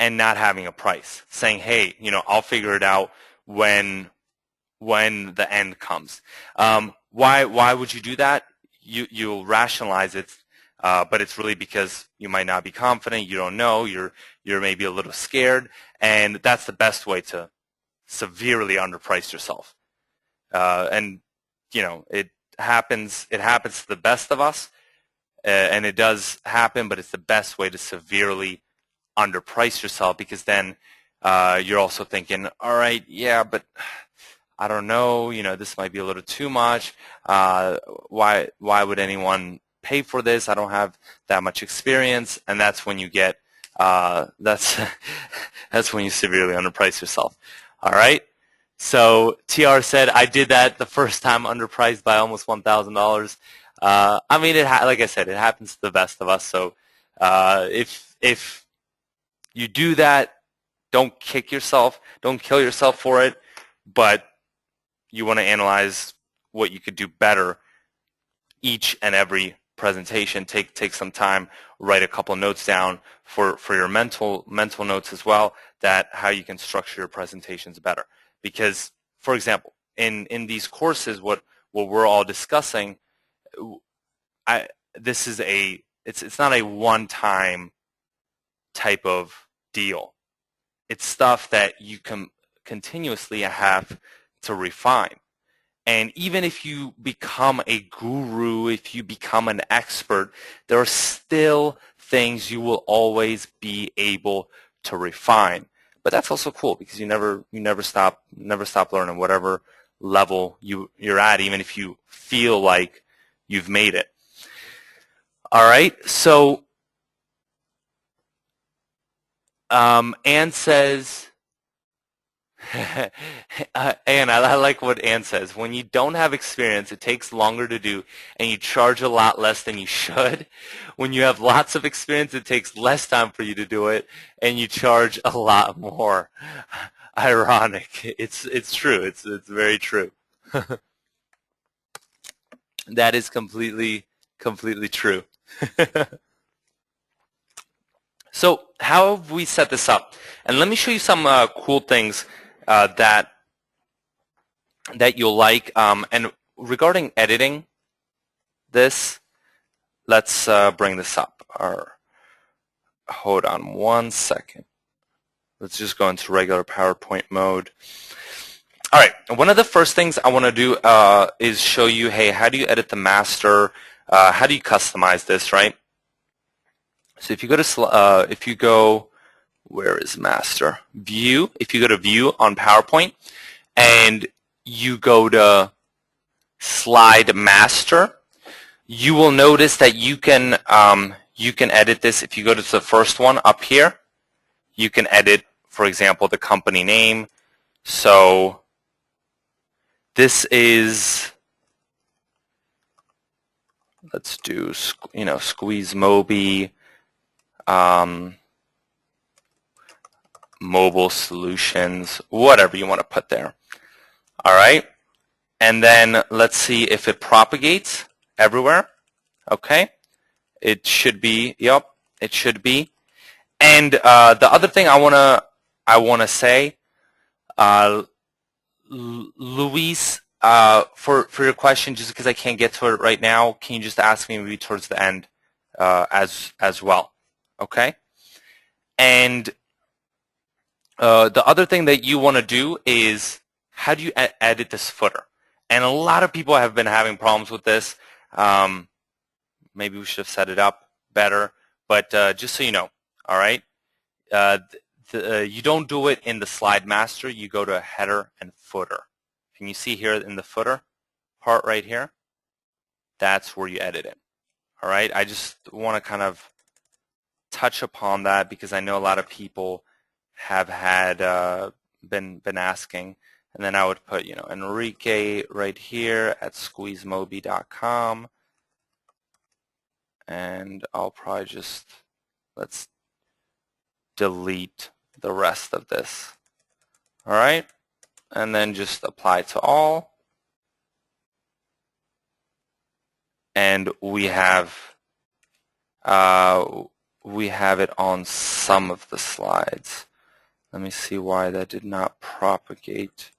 and not having a price, saying, hey, I'll figure it out when the end comes. Why would you do that? You'll rationalize it, but it's really because you might not be confident, you don't know, you're maybe a little scared, and that's the best way to severely underprice yourself. And it happens to the best of us, and it does happen, but it's the best way to severely underprice yourself, because then you're also thinking, all right, yeah, but I don't know, this might be a little too much. Why would anyone pay for this? I don't have that much experience, and that's when you get that's when you severely underprice yourself. All right. So TR said, I did that the first time, underpriced by almost $1,000. I mean, like I said, it happens to the best of us. So if you do that, don't kick yourself, don't kill yourself for it, but you want to analyze what you could do better each and every presentation. Take some time, write a couple notes down for your mental notes as well, that how you can structure your presentations better. Because, for example, in these courses, what we're all discussing, it's not a one-time type of deal. It's stuff that you can continuously have to refine. And even if you become a guru, if you become an expert, there are still things you will always be able to refine. But that's also cool, because you never stop learning, whatever level you're at, even if you feel like you've made it. All right, so Anne says, and I like what Anne says. When you don't have experience, it takes longer to do, and you charge a lot less than you should. When you have lots of experience, it takes less time for you to do it, and you charge a lot more. Ironic. It's true. It's very true. That is completely true. So how have we set this up? And let me show you some cool things that you'll like. And regarding editing this, let's bring this up. Hold on one second. Let's just go into regular PowerPoint mode. All right. One of the first things I want to do is show you, hey, how do you edit the master? How do you customize this, right? So if you go where is master? View. If you go to view on PowerPoint and you go to slide master, you will notice that you can edit this. If you go to the first one up here, you can edit, for example, the company name. So this is, let's do, SqueezeMobi mobile solutions, whatever you want to put there. All right, and then let's see if it propagates everywhere. Okay, it should be. Yep, it should be. And the other thing I wanna say, Luis, for your question, just because I can't get to it right now, can you just ask me maybe towards the end as well? Okay, and the other thing that you want to do is, how do you edit this footer? And a lot of people have been having problems with this. Maybe we should have set it up better, but just so you know, all right, you don't do it in the slide master. You go to header and footer. Can you see here in the footer part right here? That's where you edit it. All right, I just want to kind of touch upon that, because I know a lot of people have had been asking. And then I would put, Enrique right here at SqueezeMobi.com, and I'll probably just, let's delete the rest of this. All right, and then just apply to all, and we have we have it on some of the slides. Let me see why that did not propagate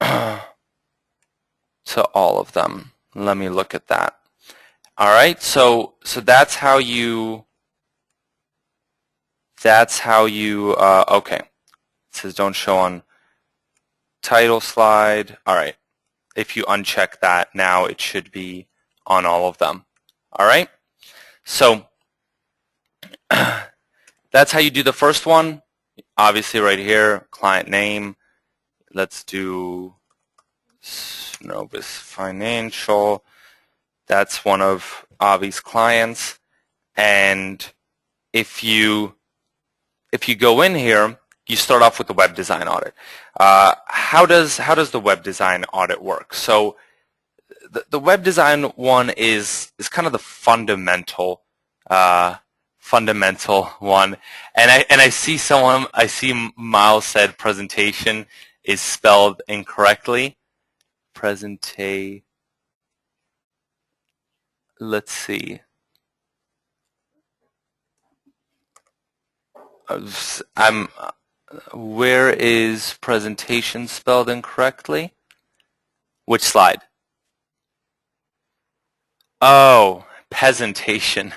to all of them. Let me look at that. All right, so that's how you okay. It says don't show on title slide. All right. If you uncheck that, now it should be on all of them. All right? So that's how you do the first one. Obviously right here, client name. Let's do Novus Financial. That's one of Avi's clients. And if you go in here, you start off with the web design audit. How does the web design audit work? So the web design one is kind of the fundamental one. And I see Miles said presentation is spelled incorrectly. Let's see. Where is presentation spelled incorrectly? Which slide? Oh, presentation.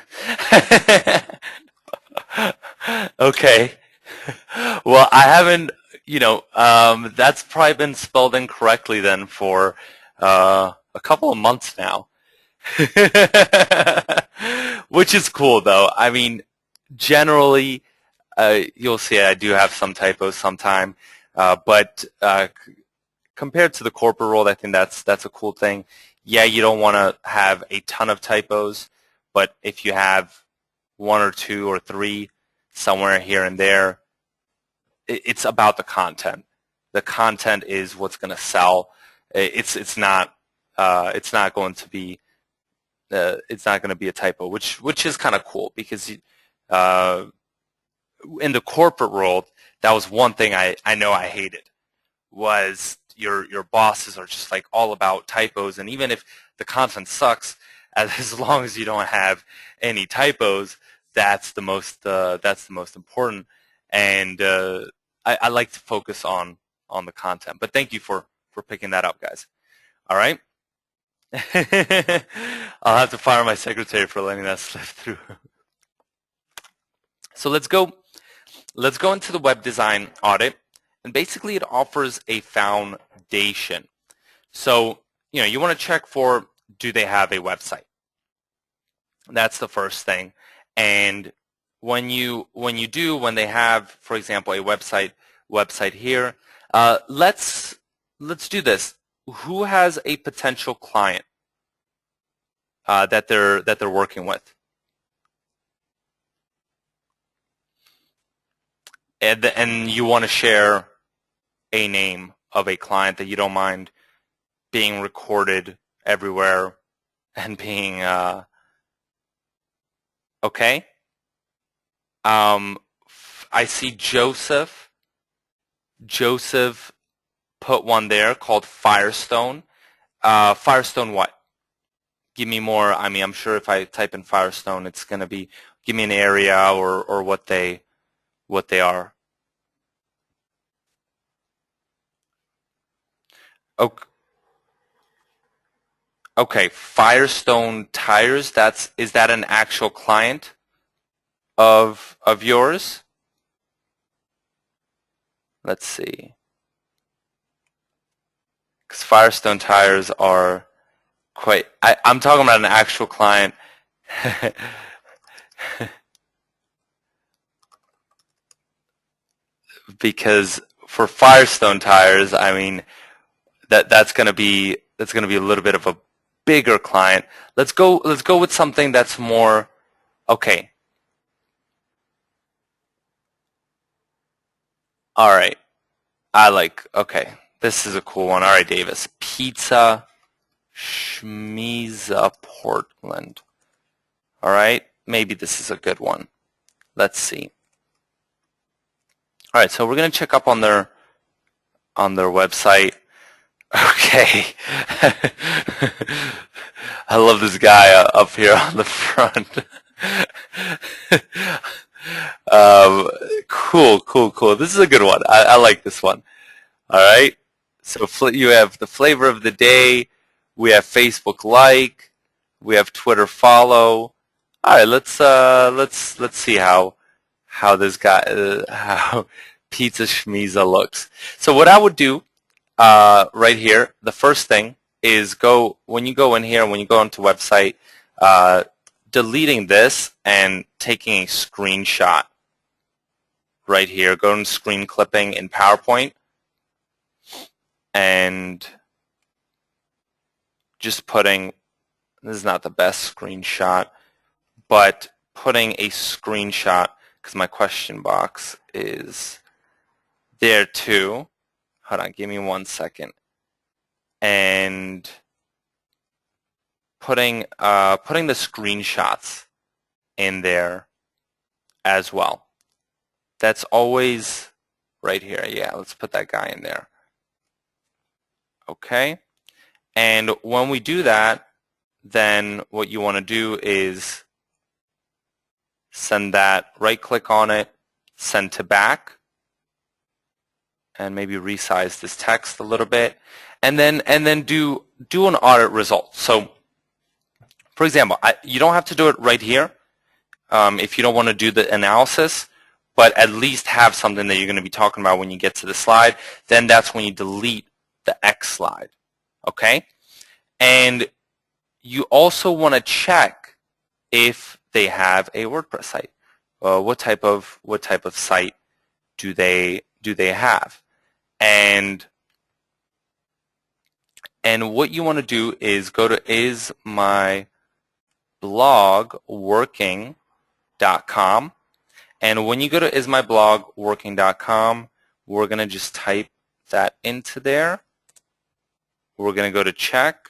Okay. Well, I haven't, that's probably been spelled incorrectly then for a couple of months now. Which is cool, though. I mean, generally, you'll see I do have some typos sometime, but compared to the corporate world, I think that's a cool thing. Yeah, you don't want to have a ton of typos, but if you have one or two or three somewhere here and there, it's about the content. The content is what's going to sell. It's not going to be a typo, which is kind of cool because in the corporate world, that was one thing I know I hated, was your bosses are just like all about typos, and even if the content sucks, as long as you don't have any typos, that's the most important. And I like to focus on the content. But thank you for picking that up, guys. All right. I'll have to fire my secretary for letting that slip through. So let's go into the web design audit, and basically it offers a foundation. So you want to check for, do they have a website? That's the first thing. And when they have, for example, a website here, let's do this. Who has a potential client that they're working with? And you want to share a name of a client that you don't mind being recorded everywhere and being okay. I see Joseph put one there called Firestone. Firestone what? Give me more. I mean, I'm sure if I type in Firestone, it's going to be, give me an area or what they are. Okay, Firestone Tires, is that an actual client of yours? Let's see. Because Firestone Tires are quite, I'm talking about an actual client. Because for Firestone Tires, I mean, that's going to be a little bit of a bigger client. Let's go with something that's more okay. All right. Okay. This is a cool one. All right, Davis. Pizza Schmiza Portland. All right. Maybe this is a good one. Let's see. All right, so we're going to check up on their website. Okay. I love this guy up here on the front. um, cool, cool, cool. This is a good one. I like this one. All right. So you have the flavor of the day. We have Facebook like. We have Twitter follow. All right. Let's see how this guy how Pizza Schmiza looks. So what I would do right here, the first thing is when you go in here, when you go onto website, deleting this and taking a screenshot right here. Go to screen clipping in PowerPoint and just putting, this is not the best screenshot, but putting a screenshot, because my question box is there too. Hold on, give me 1 second. And putting the screenshots in there as well. That's always right here. Yeah, let's put that guy in there. Okay. And when we do that, then what you want to do is send that, right-click on it, send to back, and maybe resize this text a little bit, and then do an audit result. So, for example, you don't have to do it right here if you don't want to do the analysis, but at least have something that you're going to be talking about when you get to the slide. Then that's when you delete the X slide. Okay? And you also want to check if they have a WordPress site. What type of site do they have? And what you want to do is go to ismyblogworking.com, and when you go to ismyblogworking.com, we're going to just type that into there. We're going to go to check,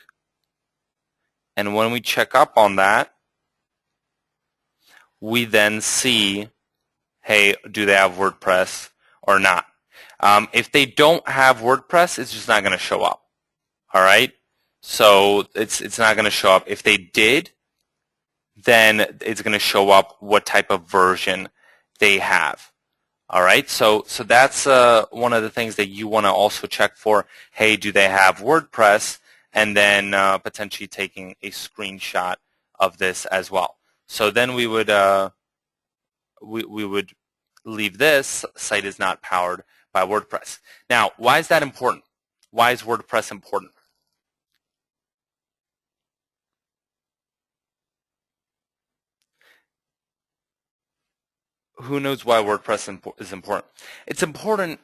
and when we check up on that, we then see, hey, do they have WordPress or not? If they don't have WordPress, it's just not going to show up. All right? So it's not going to show up. If they did, then it's going to show up what type of version they have. All right? So that's one of the things that you want to also check for. Hey, do they have WordPress? And then potentially taking a screenshot of this as well. So then we would leave this site is not powered by WordPress. Now, why is that important? Why is WordPress important? Who knows why WordPress is important? It's important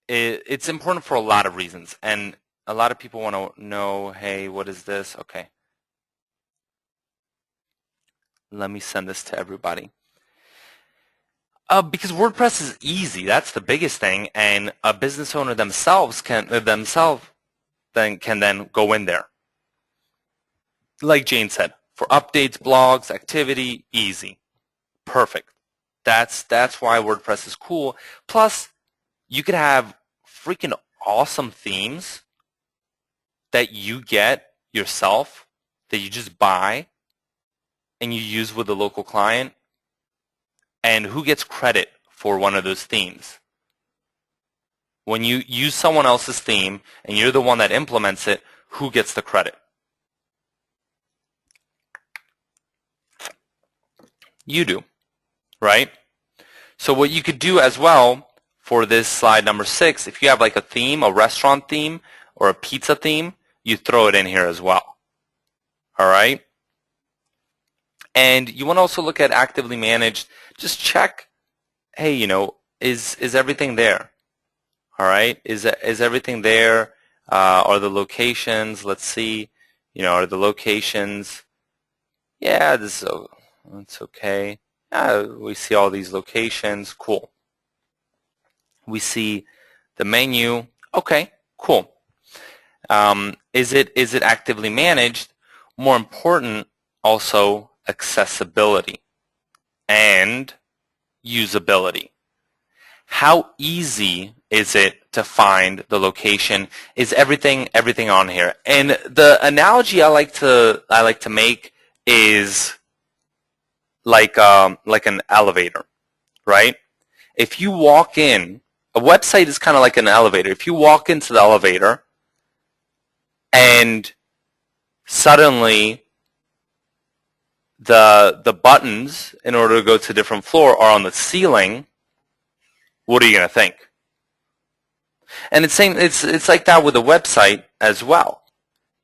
it's important for a lot of reasons, and a lot of people want to know, hey, what is this? Okay. Let me send this to everybody. Because WordPress is easy. That's the biggest thing, and a business owner themselves can then go in there. Like Jane said, for updates, blogs, activity, easy, perfect. That's why WordPress is cool. Plus, you could have freaking awesome themes that you get yourself, that you just buy and you use with a local client. And who gets credit for one of those themes? When you use someone else's theme and you're the one that implements it, who gets the credit? You do, right? So what you could do as well for this slide number 6, if you have like a theme, a restaurant theme or a pizza theme, you throw it in here as well. All right? And you want to also look at actively managed. Just check, hey, is everything there? All right? Is everything there? Are the locations, let's see, are the locations, yeah, that's okay. We see all these locations, cool. We see the menu, okay, cool. Is it actively managed? More important, also accessibility and usability. How easy is it to find the location? Is everything on here? And the analogy I like to make is like an elevator, right? If you walk in, a website is kind of like an elevator. If you walk into the elevator and suddenly the buttons in order to go to a different floor are on the ceiling, what are you going to think? And it's like that with a website as well.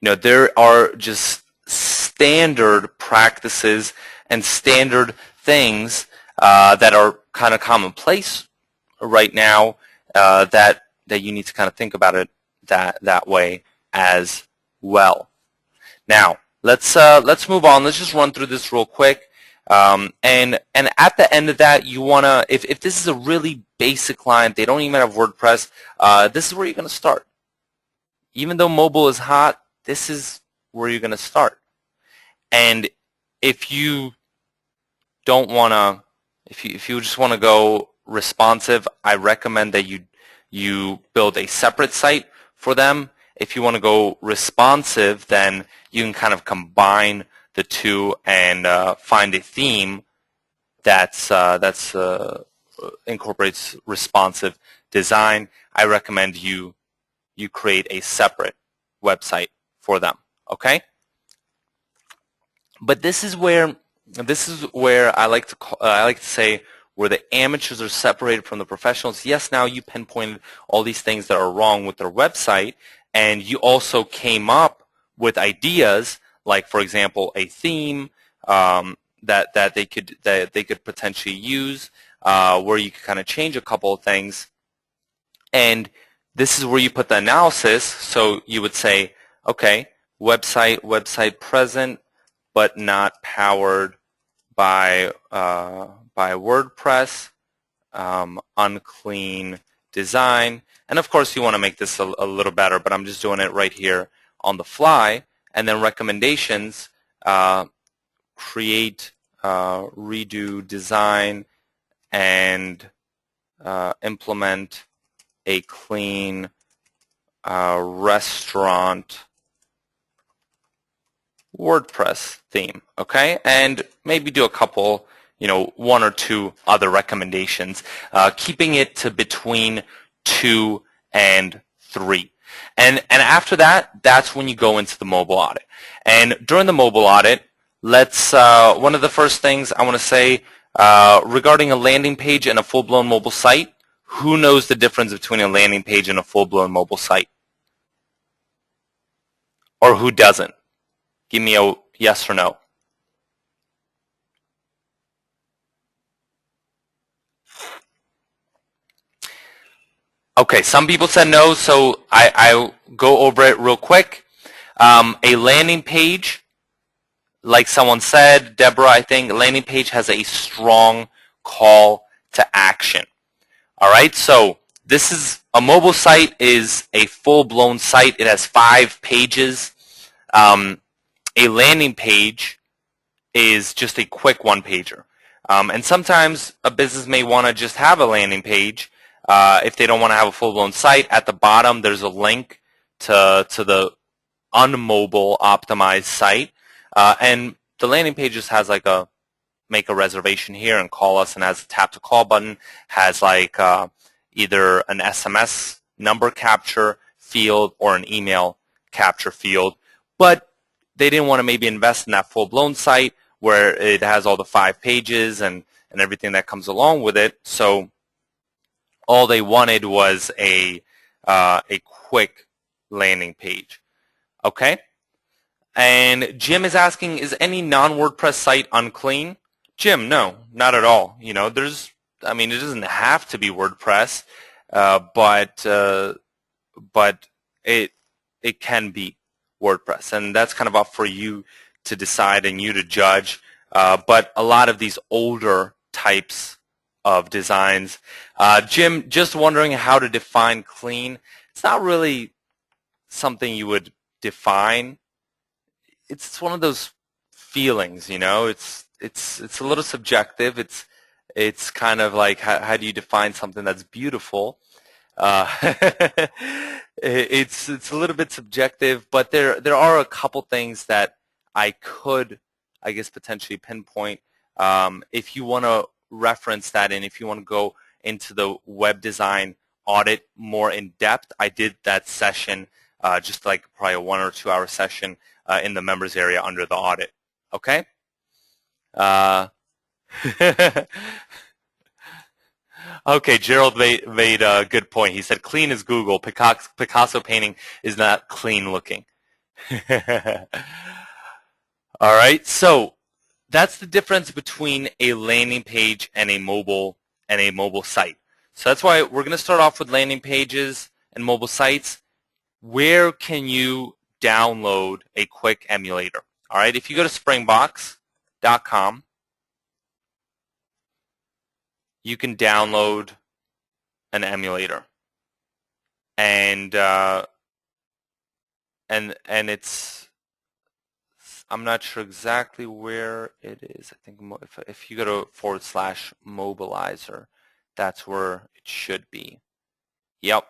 You know, there are just standard practices and standard things that are kind of commonplace right now that you need to kind of think about it that way as well. Now let's move on. Let's just run through this real quick. And at the end of that, you wanna, if this is a really basic client, they don't even have WordPress, this is where you're gonna start. Even though mobile is hot, this is where you're gonna start. And if you don't wanna, if you just wanna go responsive, I recommend that you build a separate site for them. If you want to go responsive, then you can kind of combine the two and find a theme that's incorporates responsive design. I recommend you create a separate website for them. Okay. But this is where I like to say where the amateurs are separated from the professionals. Yes, now you pinpointed all these things that are wrong with their website, and you also came up with ideas, like, for example, a theme that they could potentially use, where you could kind of change a couple of things. And this is where you put the analysis. So you would say, okay, website present, but not powered by WordPress, unclean design. And of course you want to make this a little better, but I'm just doing it right here on the fly. And then recommendations, create, redo design, and implement a clean restaurant WordPress theme, okay? And maybe do a couple, one or two other recommendations, keeping it to between 2 and 3. And after that, that's when you go into the mobile audit. And during the mobile audit, one of the first things I want to say regarding a landing page and a full-blown mobile site, who knows the difference between a landing page and a full-blown mobile site? Or who doesn't? Give me a yes or no. Okay, some people said no, so I'll go over it real quick. A landing page, like someone said, Deborah, I think, a landing page has a strong call to action. All right, so this is a mobile site is a full-blown site. It has 5 pages. A landing page is just a quick one-pager. And sometimes a business may want to just have a landing page if they don't want to have a full-blown site. At the bottom, there's a link to the unmobile optimized site. And the landing page just has like a make a reservation here and call us, and has a tap to call button, has like either an SMS number capture field or an email capture field. But they didn't want to maybe invest in that full-blown site where it has all the 5 pages and everything that comes along with it. So all they wanted was a quick landing page. Okay? And Jim is asking, is any non-WordPress site unclean? Jim, no, not at all. It doesn't have to be WordPress, but it can be WordPress, and that's kind of up for you to decide and you to judge. But a lot of these older types of designs, Jim, just wondering how to define clean. It's not really something you would define. It's one of those feelings, It's a little subjective. It's kind of like how do you define something that's beautiful? It's a little bit subjective, but there are a couple things that I could I guess, potentially pinpoint. If you want to reference that and if you want to go into the web design audit more in depth, I did that session, just like probably a 1 or 2 hour session in the members area under the audit. Okay? Okay, Gerald made a good point. He said, clean is Google. Picasso painting is not clean looking. All right, so that's the difference between a landing page and a mobile site. So that's why we're going to start off with landing pages and mobile sites. Where can you download a quick emulator? All right, if you go to springbox.com, you can download an emulator, and it's, I'm not sure exactly where it is. I think if you go to /mobilizer, that's where it should be. Yep.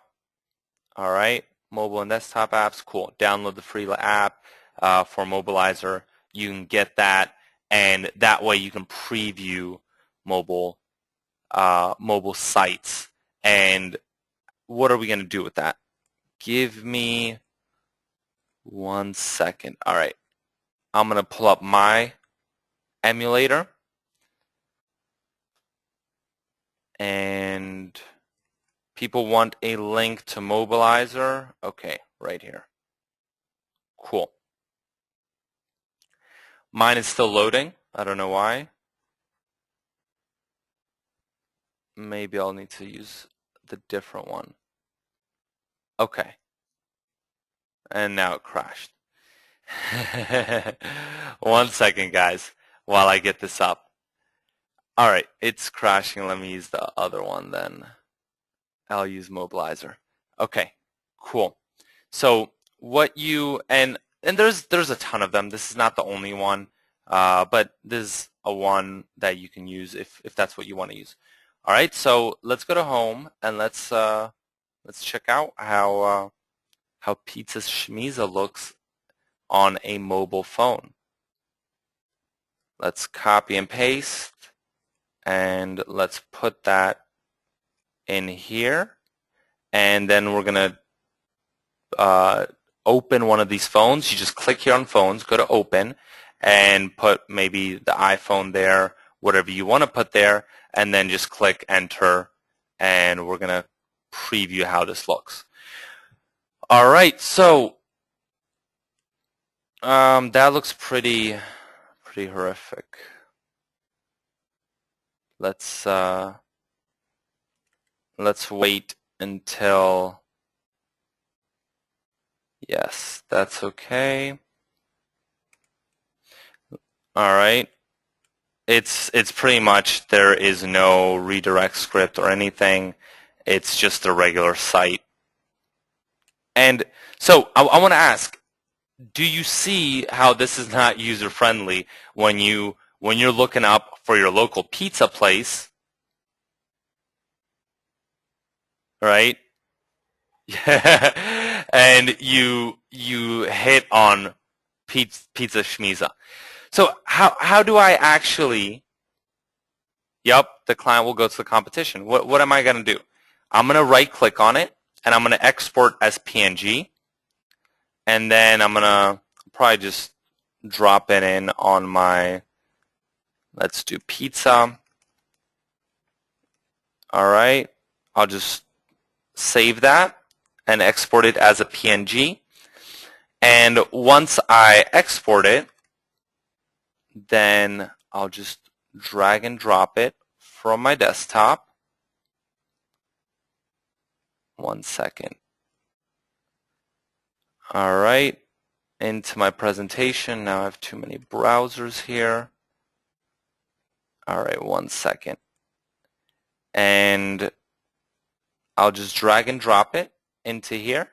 All right. Mobile and desktop apps. Cool. Download the free app for Mobilizer. You can get that, and that way you can preview mobile sites. And what are we going to do with that? Give me 1 second. All right. I'm going to pull up my emulator, and people want a link to Mobilizer. Okay, right here. Cool. Mine is still loading. I don't know why. Maybe I'll need to use the different one. Okay. And now it crashed. 1 second, guys, while I get this up. All right, it's crashing. Let me use the other one then. I'll use Mobilizer. Okay, cool. So what you, and there's a ton of them. This is not the only one, but there's a one that you can use if that's what you want to use. All right, so let's go to home and let's check out how Pizza Schmiza looks on a mobile phone. Let's copy and paste, and let's put that in here, and then we're gonna open one of these phones. You just click here on phones, go to open, and put maybe the iPhone there, whatever you want to put there, and then just click enter, and we're gonna preview how this looks. All right, so that looks pretty horrific. Let's wait until, yes, that's okay. All right. It's pretty much, there is no redirect script or anything. It's just a regular site. And so I want to ask, do you see how this is not user-friendly when you're looking up for your local pizza place, right? And you hit on Pizza Schmiza. So how do I actually? Yep, the client will go to the competition. What am I going to do? I'm going to right-click on it, and I'm going to export as PNG, and then I'm going to probably just drop it in on my, let's do pizza. All right, I'll just save that and export it as a PNG. And once I export it, then I'll just drag and drop it from my desktop. 1 second. All right, into my presentation. Now I have too many browsers here. All right, 1 second. And I'll just drag and drop it into here.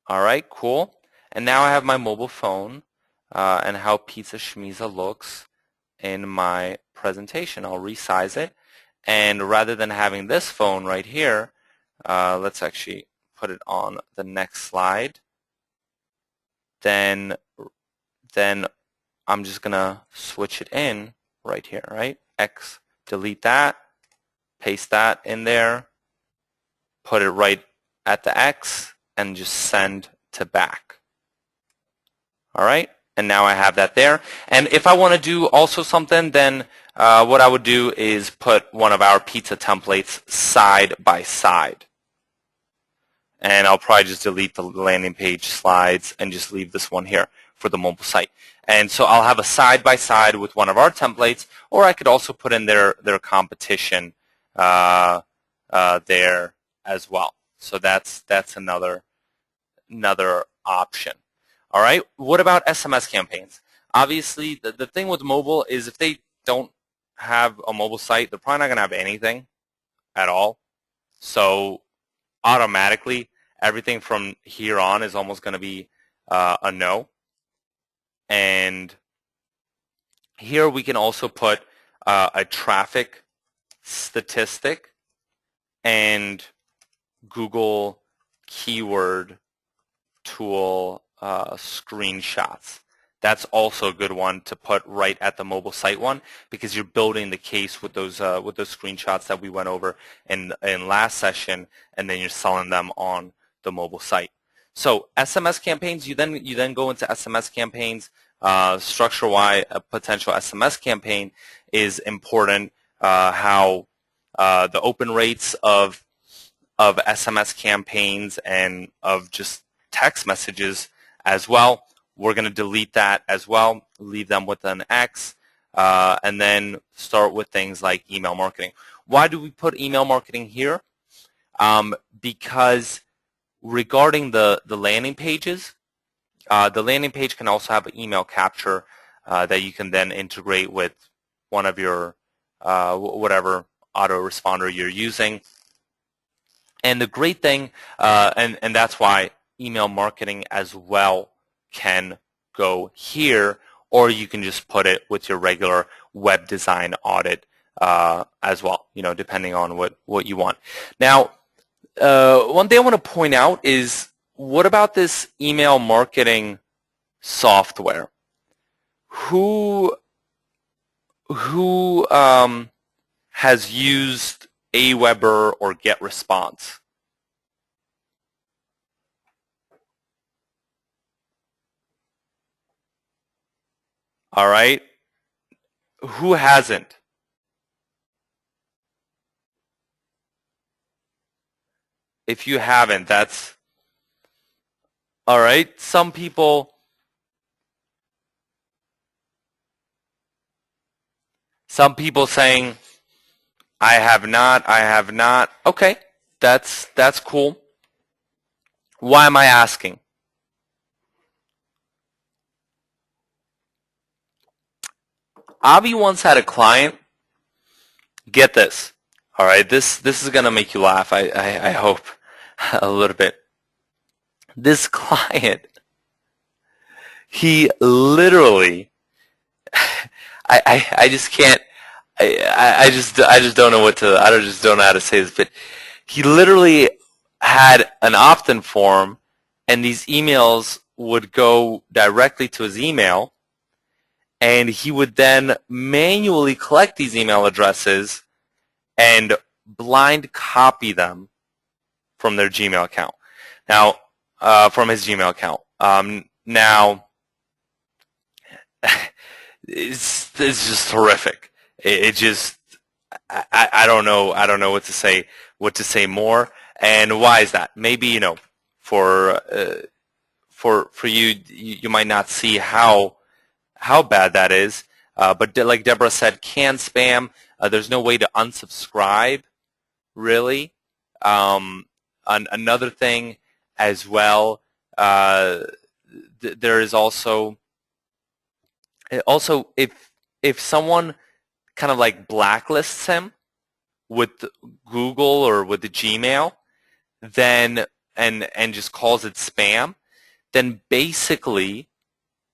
All right, cool. And now I have my mobile phone and how Pizza Schmiza looks in my presentation. I'll resize it. And rather than having this phone right here, let's actually put it on the next slide. Then then I'm just going to switch it in right here, right? X, delete that, paste that in there, put it right at the X, and just send to back. All right, and now I have that there. And if I want to do also something, then what I would do is put one of our pizza templates side by side. And I'll probably just delete the landing page slides and just leave this one here for the mobile site. And so I'll have a side by side with one of our templates, or I could also put in their competition there as well. So that's another option. All right. What about SMS campaigns? Obviously, the thing with mobile is if they don't have a mobile site, they're probably not going to have anything at all. So automatically, everything from here on is almost going to be a no. And here we can also put a traffic statistic and Google keyword tool screenshots. That's also a good one to put right at the mobile site one, because you're building the case with those screenshots that we went over in last session, and then you're selling them on the mobile site. So SMS campaigns, you then go into SMS campaigns. Structure why a potential SMS campaign is important. How the open rates of SMS campaigns and of just text messages as well. We're going to delete that as well, leave them with an X, and then start with things like email marketing. Why do we put email marketing here? Because regarding the landing pages, the landing page can also have an email capture that you can then integrate with one of your whatever autoresponder you're using. And the great thing, and that's why email marketing as well can go here, or you can just put it with your regular web design audit as well, depending on what you want. Now, one thing I want to point out is, what about this email marketing software? Who has used Aweber or GetResponse? All right. Who hasn't? If you haven't, that's all right. Some people saying, I have not. Okay, that's cool. Why am I asking? Avi once had a client. Get this. All right, this is gonna make you laugh. I hope a little bit. This client, he literally, I just can't. I just don't know just don't know how to say this, but he literally had an opt-in form, and these emails would go directly to his email, and he would then manually collect these email addresses and blind copy them from their Gmail account. Now, from his Gmail account. Now, it's just horrific. It just, I don't know what to say more. And why is that? Maybe for you might not see how bad that is. But like Deborah said, canned spam. There's no way to unsubscribe, really. Another thing as well, there is also if someone kind of like blacklists him with Google or with the Gmail, then and just calls it spam, then basically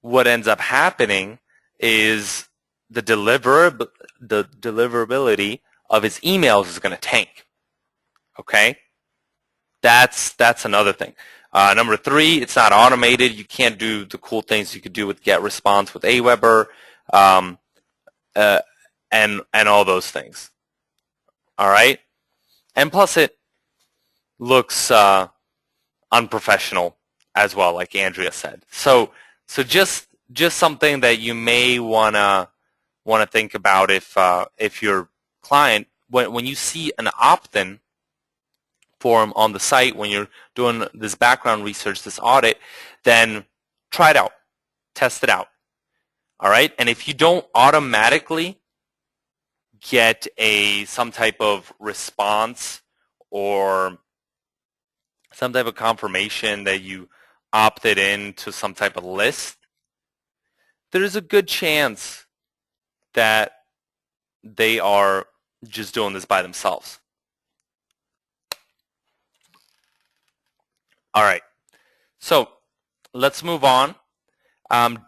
what ends up happening is the deliverability of his emails is going to tank. Okay, that's another thing. Number 3, it's not automated. You can't do the cool things you could do with GetResponse with Aweber, and all those things. All right, and plus it looks unprofessional as well, like Andrea said. So just something that you may wanna think about if your client, when you see an opt-in form on the site, when you're doing this background research, this audit, then try it out, test it out. All right, and if you don't automatically get some type of response or some type of confirmation that you opted in to some type of list, there's a good chance that they are just doing this by themselves. All right, so let's move on.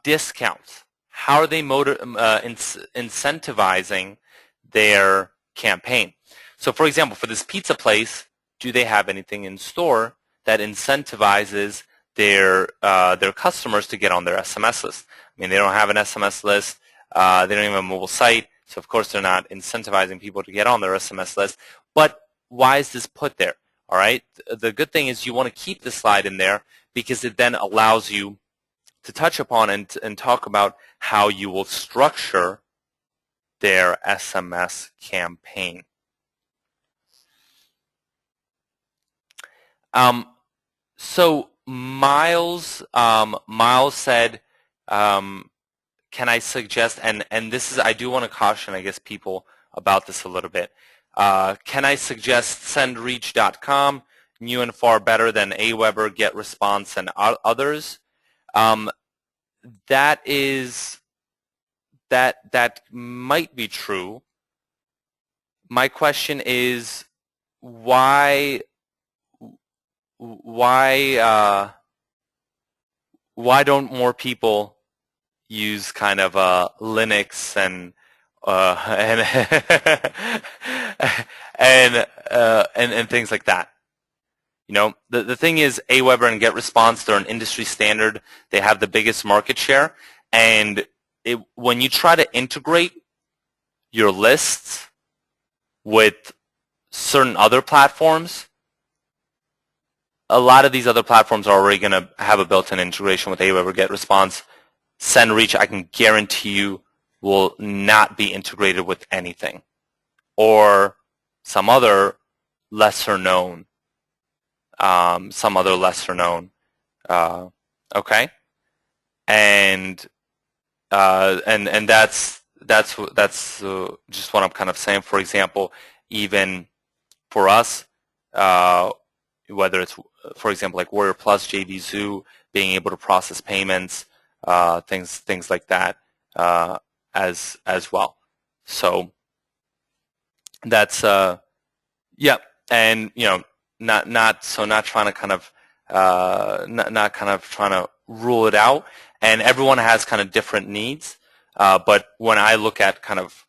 Discounts. How are they incentivizing their campaign? So for example, for this pizza place, do they have anything in store that incentivizes their customers to get on their SMS list? I mean, they don't have an SMS list. They don't even have a mobile site. So of course they're not incentivizing people to get on their SMS list. But why is this put there? All right. The good thing is you want to keep the slide in there because it then allows you to touch upon and talk about how you will structure their SMS campaign. So Miles said, can I suggest, and this is, I do want to caution, I guess, people about this a little bit. Can I suggest sendreach.com, new and far better than Aweber, GetResponse, and others? That might be true. My question is, why don't more people use kind of Linux and things like that? You know, the thing is, Aweber and GetResponse, they're an industry standard. They have the biggest market share, and when you try to integrate your lists with certain other platforms, a lot of these other platforms are already going to have a built-in integration with Aweber, GetResponse. SendReach, I can guarantee you, will not be integrated with anything, or some other lesser known. Okay, and that's just what I'm kind of saying. For example, even for us, whether it's, for example, like Warrior Plus, JV Zoo, being able to process payments, things like that, as well. So that's yeah, and you know, not trying to kind of not kind of trying to rule it out. And everyone has kind of different needs, but when I look at kind of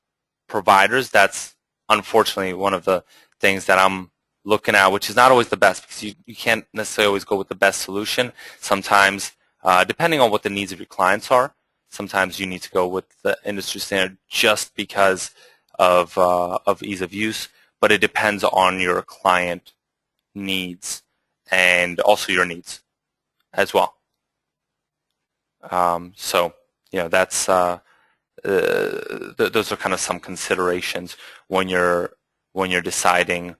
providers, that's unfortunately one of the things that I'm looking at, which is not always the best, because you can't necessarily always go with the best solution. Sometimes, depending on what the needs of your clients are, sometimes you need to go with the industry standard just because of ease of use, but it depends on your client needs and also your needs as well. So, you know, that's those are kind of some considerations when you're deciding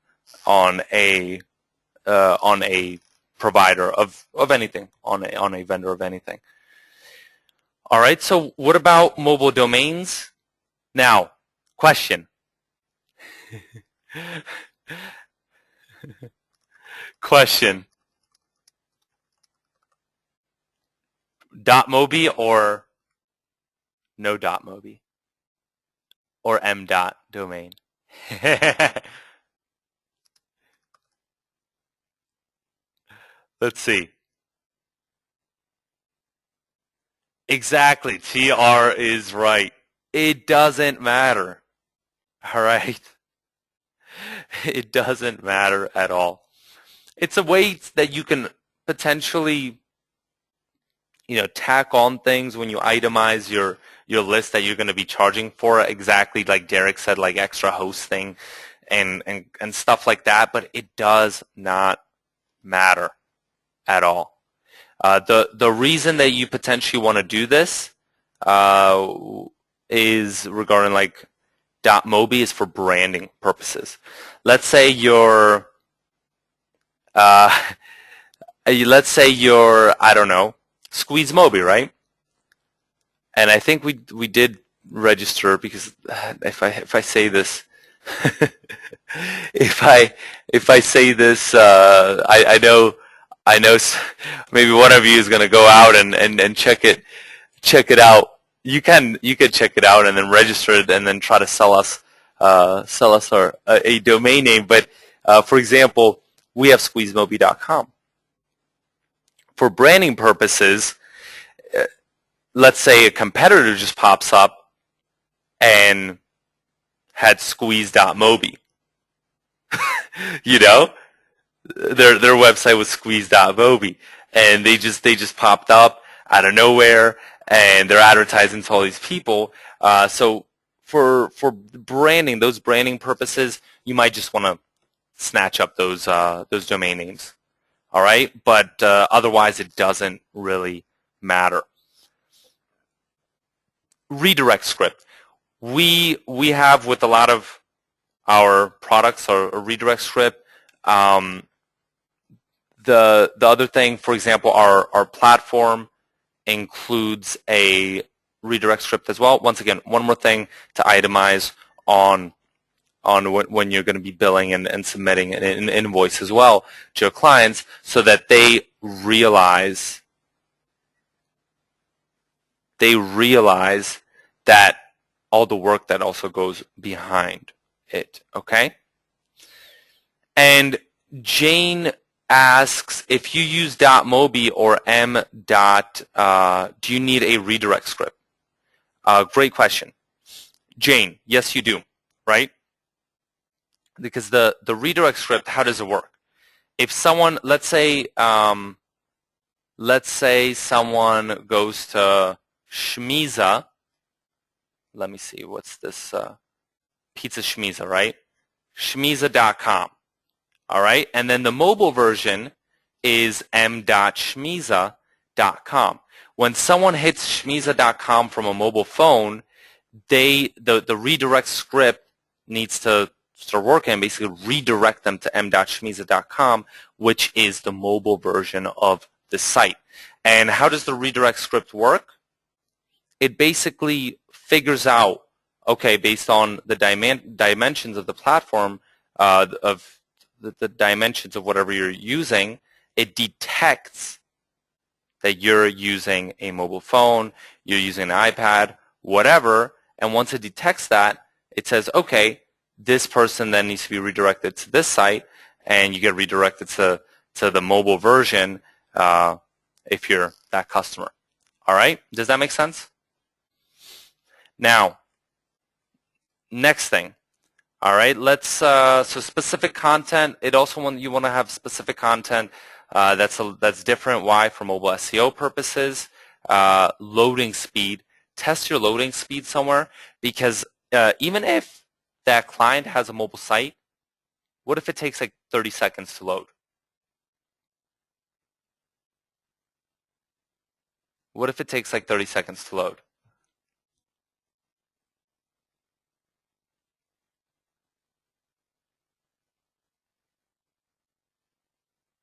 on a provider of anything, on a vendor of anything. All right. So, what about mobile domains? Now, question. Question. .mobi or no .mobi or m. domain? Let's see. Exactly. TR is right. It doesn't matter. All right. It doesn't matter at all. It's a way that you can potentially, tack on things when you itemize your list that you're going to be charging for, exactly like Derek said, like extra hosting and stuff like that, but it does not matter at all. The reason that you potentially want to do this is regarding like .mobi is for branding purposes. Let's say you're I don't know, SqueezeMobi, right? And I think we did register, because if I say this if I say this, I know maybe one of you is going to go out and check it out. You can check it out and then register it and then try to sell us a domain name. But for example, we have SqueezeMobi.com. For branding purposes, let's say a competitor just pops up and had Squeeze.mobi. Their website was Squeeze.mobi, and they just popped up out of nowhere, and they're advertising to all these people. So for branding, those branding purposes, you might just want to snatch up those domain names. All right, but otherwise it doesn't really matter. Redirect script. We have with a lot of our products a redirect script. The other thing, for example, our platform includes a redirect script as well. Once again, one more thing to itemize on when you're going to be billing and submitting an invoice as well to your clients, so that they realize that all the work that also goes behind it. Okay? And Jane asks, if you use .mobi or m. Do you need a redirect script? Great question. Jane, yes you do, right? Because the redirect script, how does it work? If someone, let's say someone goes to Shmiza, let me see, what's this, Pizza Shmiza, right? Shmiza.com. All right, and then the mobile version is m.shmiza.com. When someone hits shmiza.com from a mobile phone, the redirect script needs to start working and basically redirect them to m.shmiza.com, which is the mobile version of the site. And how does the redirect script work? It basically figures out, okay, based on the dimensions of the platform, of the dimensions of whatever you're using, it detects that you're using a mobile phone, you're using an iPad, whatever, and once it detects that, it says, okay, this person then needs to be redirected to this site, and you get redirected to the mobile version if you're that customer. All right? Does that make sense? Now, next thing. All right, let's so specific content. It also you want to have specific content that's different. Why? For mobile SEO purposes. Loading speed. Test your loading speed somewhere, because even if that client has a mobile site, what if it takes like 30 seconds to load? What if it takes like 30 seconds to load?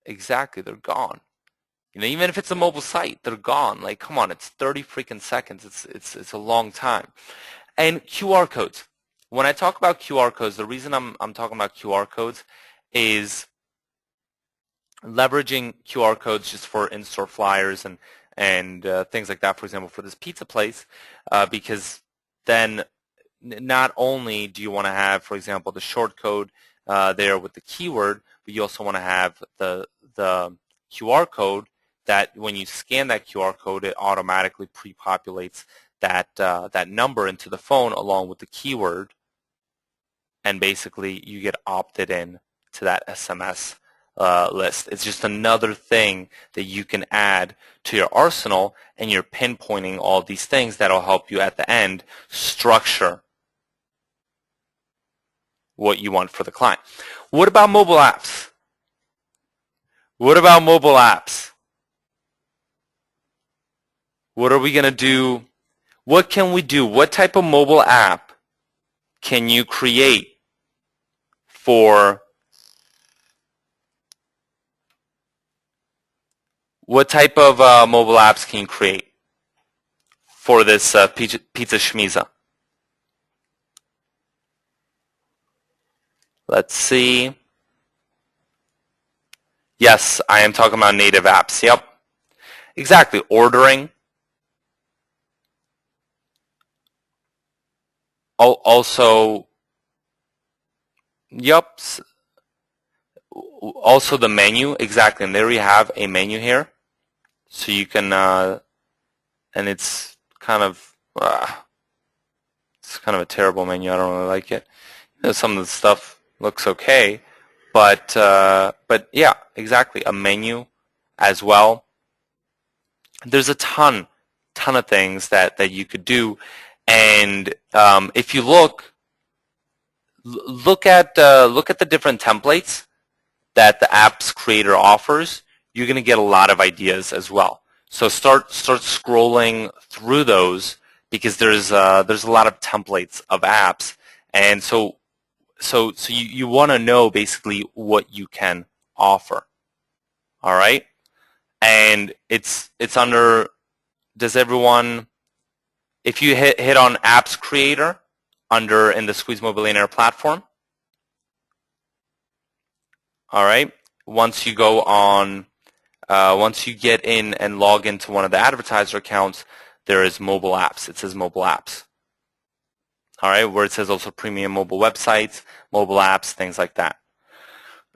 Exactly, they're gone. Even if it's a mobile site, they're gone. Like, come on, it's 30 freaking seconds. It's a long time. And QR codes. When I talk about QR codes, the reason I'm talking about QR codes is leveraging QR codes just for in-store flyers and things like that. For example, for this pizza place, because then not only do you want to have, for example, the short code there with the keyword, but you also want to have the QR code that when you scan that QR code, it automatically pre-populates that number into the phone along with the keyword, and basically you get opted in to that SMS list. It's just another thing that you can add to your arsenal, and you're pinpointing all these things that'll help you at the end structure what you want for the client. What about mobile apps? What about mobile apps? What are we going to do? What can we do? What type of mobile app can you create for what type of mobile apps can you create for this pizza schmiza? Let's see. Yes, I am talking about native apps. Yep. Exactly. Ordering. Also, yep. Also the menu. Exactly. And there we have a menu here. So you can, and it's kind of a terrible menu. I don't really like it. You know, some of the stuff looks okay, but yeah, exactly, a menu as well. There's a ton of things that you could do, and if you look at the different templates that the apps creator offers, you're going to get a lot of ideas as well. So start scrolling through those, because there's a lot of templates of apps, and so you want to know basically what you can offer. All right, and it's under. Does everyone? If you hit on Apps Creator under in the SqueezeMobi platform. All right. Once you go on, once you get in and log into one of the advertiser accounts, there is mobile apps. It says mobile apps. All right, where it says also premium mobile websites, mobile apps, things like that.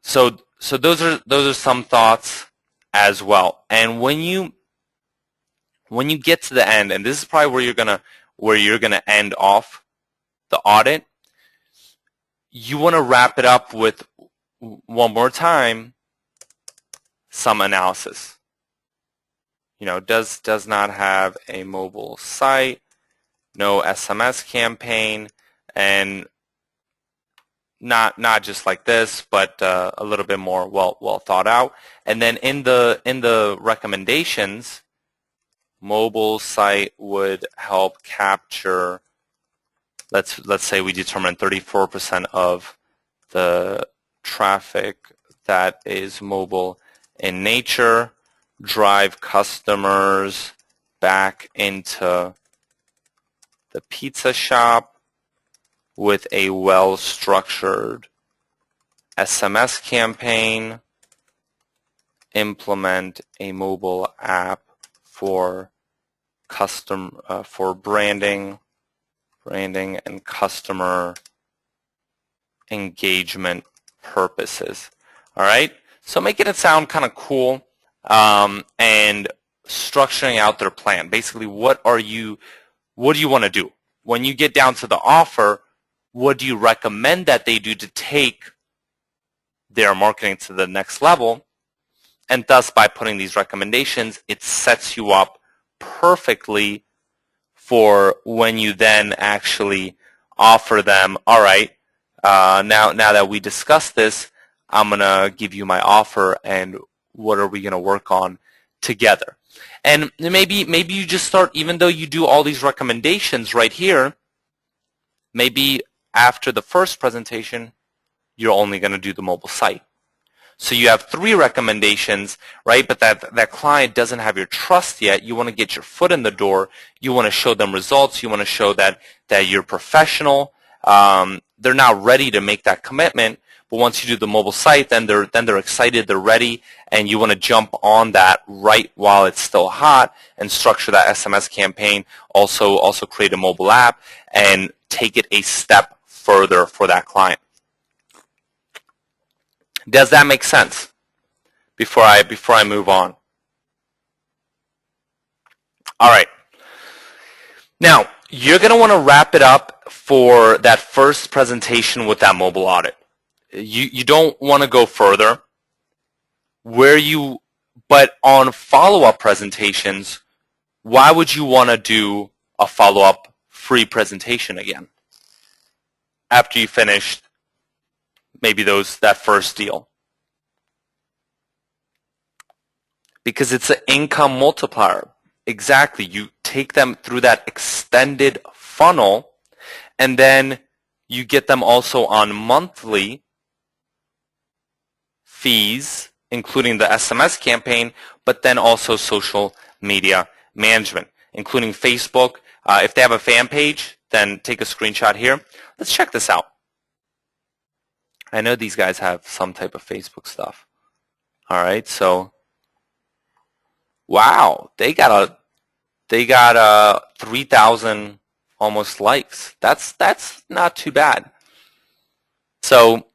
So those are some thoughts as well. And when you get to the end, and this is probably where you're gonna end off the audit, you want to wrap it up with one more time some analysis. You know, does not have a mobile site, no SMS campaign, and not just like this, but a little bit more well thought out. And then in the recommendations, mobile site would help capture. Let's say we determine 34% of the traffic that is mobile in nature, drive customers back into the pizza shop with a well-structured SMS campaign, implement a mobile app for for branding and customer engagement purposes. All right, so making it sound kind of cool, and structuring out their plan. Basically, what do you want to do? When you get down to the offer, what do you recommend that they do to take their marketing to the next level? And thus, by putting these recommendations, it sets you up perfectly for when you then actually offer them, all right, now that we discussed this, I'm going to give you my offer, and what are we going to work on together? And maybe you just start, even though you do all these recommendations right here, maybe after the first presentation, you're only going to do the mobile site. So you have 3 recommendations, right? But that client doesn't have your trust yet. You want to get your foot in the door. You want to show them results. You want to show that you're professional. They're not ready to make that commitment. But once you do the mobile site, then they're excited, they're ready, and you want to jump on that right while it's still hot and structure that SMS campaign. Also create a mobile app and take it a step further for that client. Does that make sense? Before I move on. All right. Now, you're going to want to wrap it up for that first presentation with that mobile audit. You don't want to go further. But on follow-up presentations, why would you want to do a follow-up free presentation again after you finished maybe that first deal? Because it's an income multiplier. Exactly. You take them through that extended funnel, and then you get them also on monthly fees, including the SMS campaign, but then also social media management, including Facebook. If they have a fan page, then take a screenshot here. Let's check this out. I know these guys have some type of Facebook stuff. All right, so wow, they got 3,000 almost likes. That's not too bad. So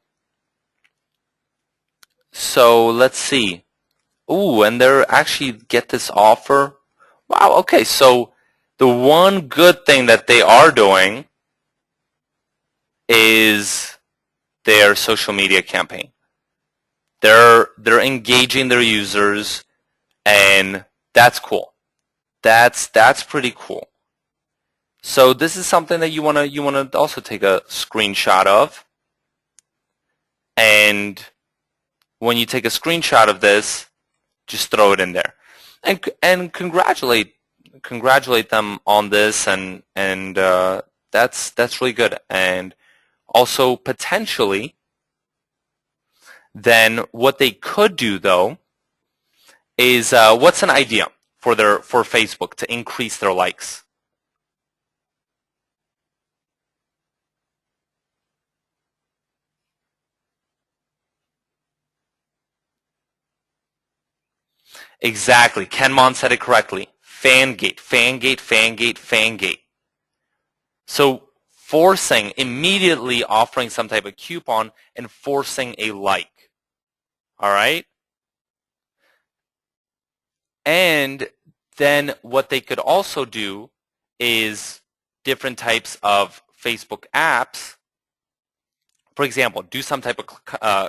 let's see. Ooh, and they're actually get this offer. Wow, okay, so the one good thing that they are doing is their social media campaign. They're engaging their users, and that's cool. That's pretty cool. So this is something that you wanna also take a screenshot of. And when you take a screenshot of this, just throw it in there, and congratulate them on this, and that's really good. And also potentially, then what they could do though is what's an idea for Facebook to increase their likes? Exactly. Ken Mon said it correctly. Fangate, Fangate, Fangate, Fangate. So immediately offering some type of coupon and forcing a like. All right? And then what they could also do is different types of Facebook apps. For example, do some type of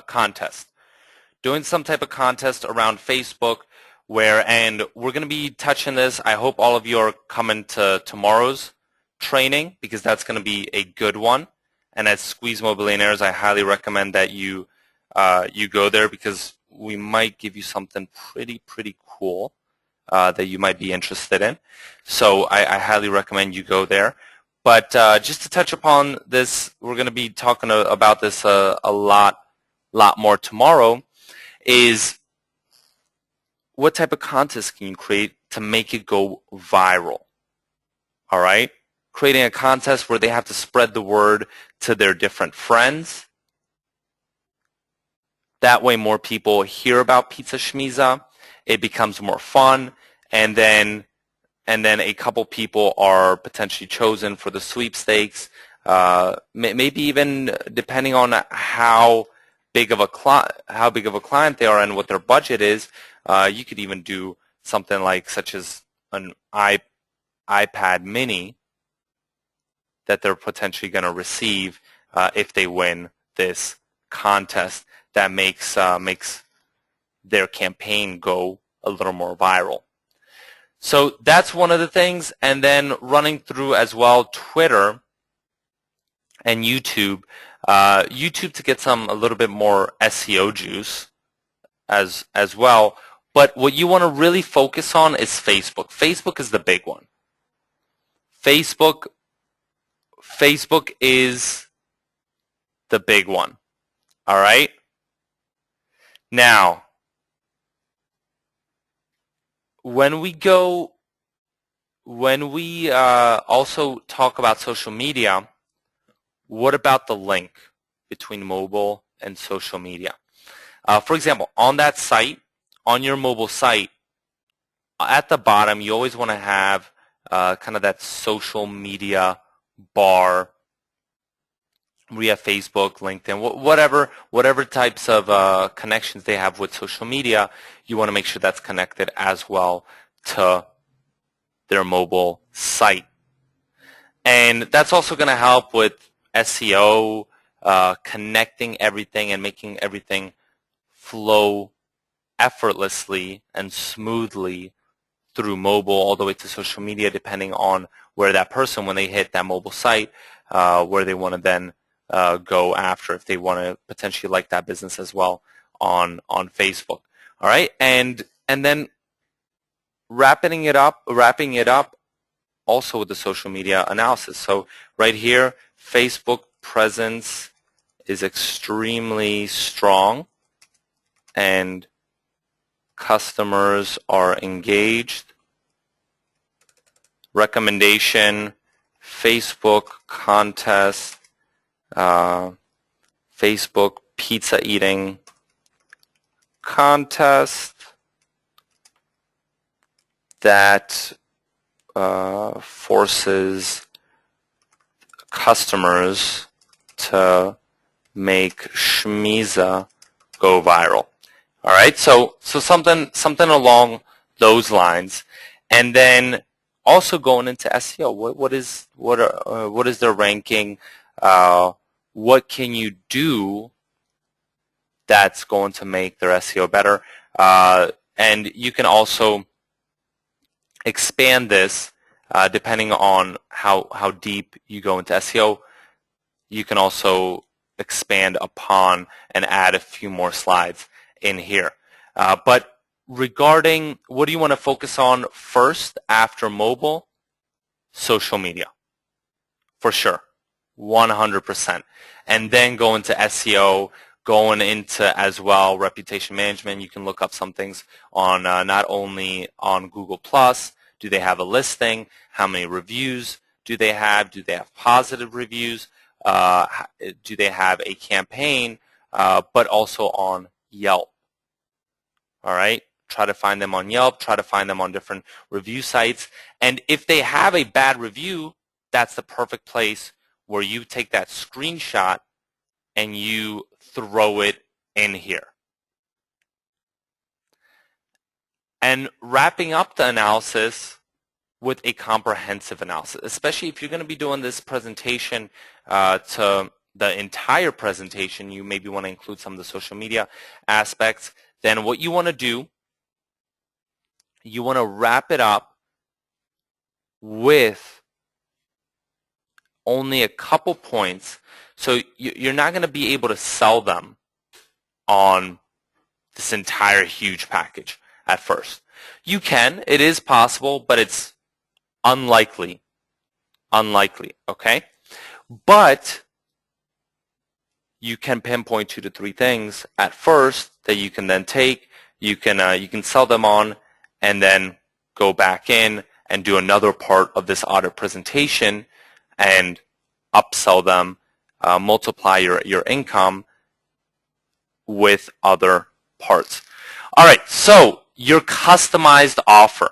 contest. Doing some type of contest around Facebook and we're going to be touching this. I hope all of you are coming to tomorrow's training because that's going to be a good one. And as SqueezeMobi, I highly recommend that you go there because we might give you something pretty cool that you might be interested in. So I highly recommend you go there. But just to touch upon this, we're going to be talking about this a lot more tomorrow. Is what type of contest can you create to make it go viral? All right? Creating a contest where they have to spread the word to their different friends. That way more people hear about Pizza Shmiza. It becomes more fun. And then a couple people are potentially chosen for the sweepstakes. Maybe even depending on how big of a client they are and what their budget is, you could even do something such as an iPad mini that they're potentially going to receive if they win this contest that makes their campaign go a little more viral. So that's one of the things. And then running through as well Twitter and YouTube. YouTube to get a little bit more SEO juice as well. But what you want to really focus on is Facebook. Facebook is the big one. Facebook is the big one. All right? Now, when we also talk about social media, what about the link between mobile and social media? For example, on that site, on your mobile site, at the bottom, you always want to have kind of that social media bar. We have Facebook, LinkedIn, whatever types of connections they have with social media, you want to make sure that's connected as well to their mobile site. And that's also going to help with SEO, connecting everything and making everything flow effortlessly and smoothly through mobile all the way to social media, depending on where that person, when they hit that mobile site, where they want to then go after, if they want to potentially like that business as well on Facebook. All right, and then wrapping it up also with the social media analysis. So right here, Facebook presence is extremely strong and customers are engaged. Recommendation, Facebook contest, Facebook pizza eating contest that forces customers to make Shmiza go viral. All right, so something along those lines, and then also going into SEO. What is their ranking? What can you do that's going to make their SEO better? And you can also expand this depending on how deep you go into SEO. You can also expand upon and add a few more slides in here. But regarding what do you want to focus on first after mobile? Social media, for sure, 100%. And then go into SEO, going into as well reputation management. You can look up some things on not only on Google+, do they have a listing? How many reviews do they have? Do they have positive reviews? Do they have a campaign? But also on Yelp. All right, try to find them on Yelp, try to find them on different review sites. And if they have a bad review, that's the perfect place where you take that screenshot and you throw it in here. And wrapping up the analysis with a comprehensive analysis, especially if you're going to be doing this presentation to the entire presentation, you maybe want to include some of the social media aspects. Then what you want to do, you want to wrap it up with only a couple points. So you're not going to be able to sell them on this entire huge package at first. You can, it is possible, but it's unlikely, okay? But you can pinpoint 2 to 3 things at first that you can then take, you can sell them on, and then go back in and do another part of this audit presentation and upsell them, multiply your income with other parts. All right, so your customized offer.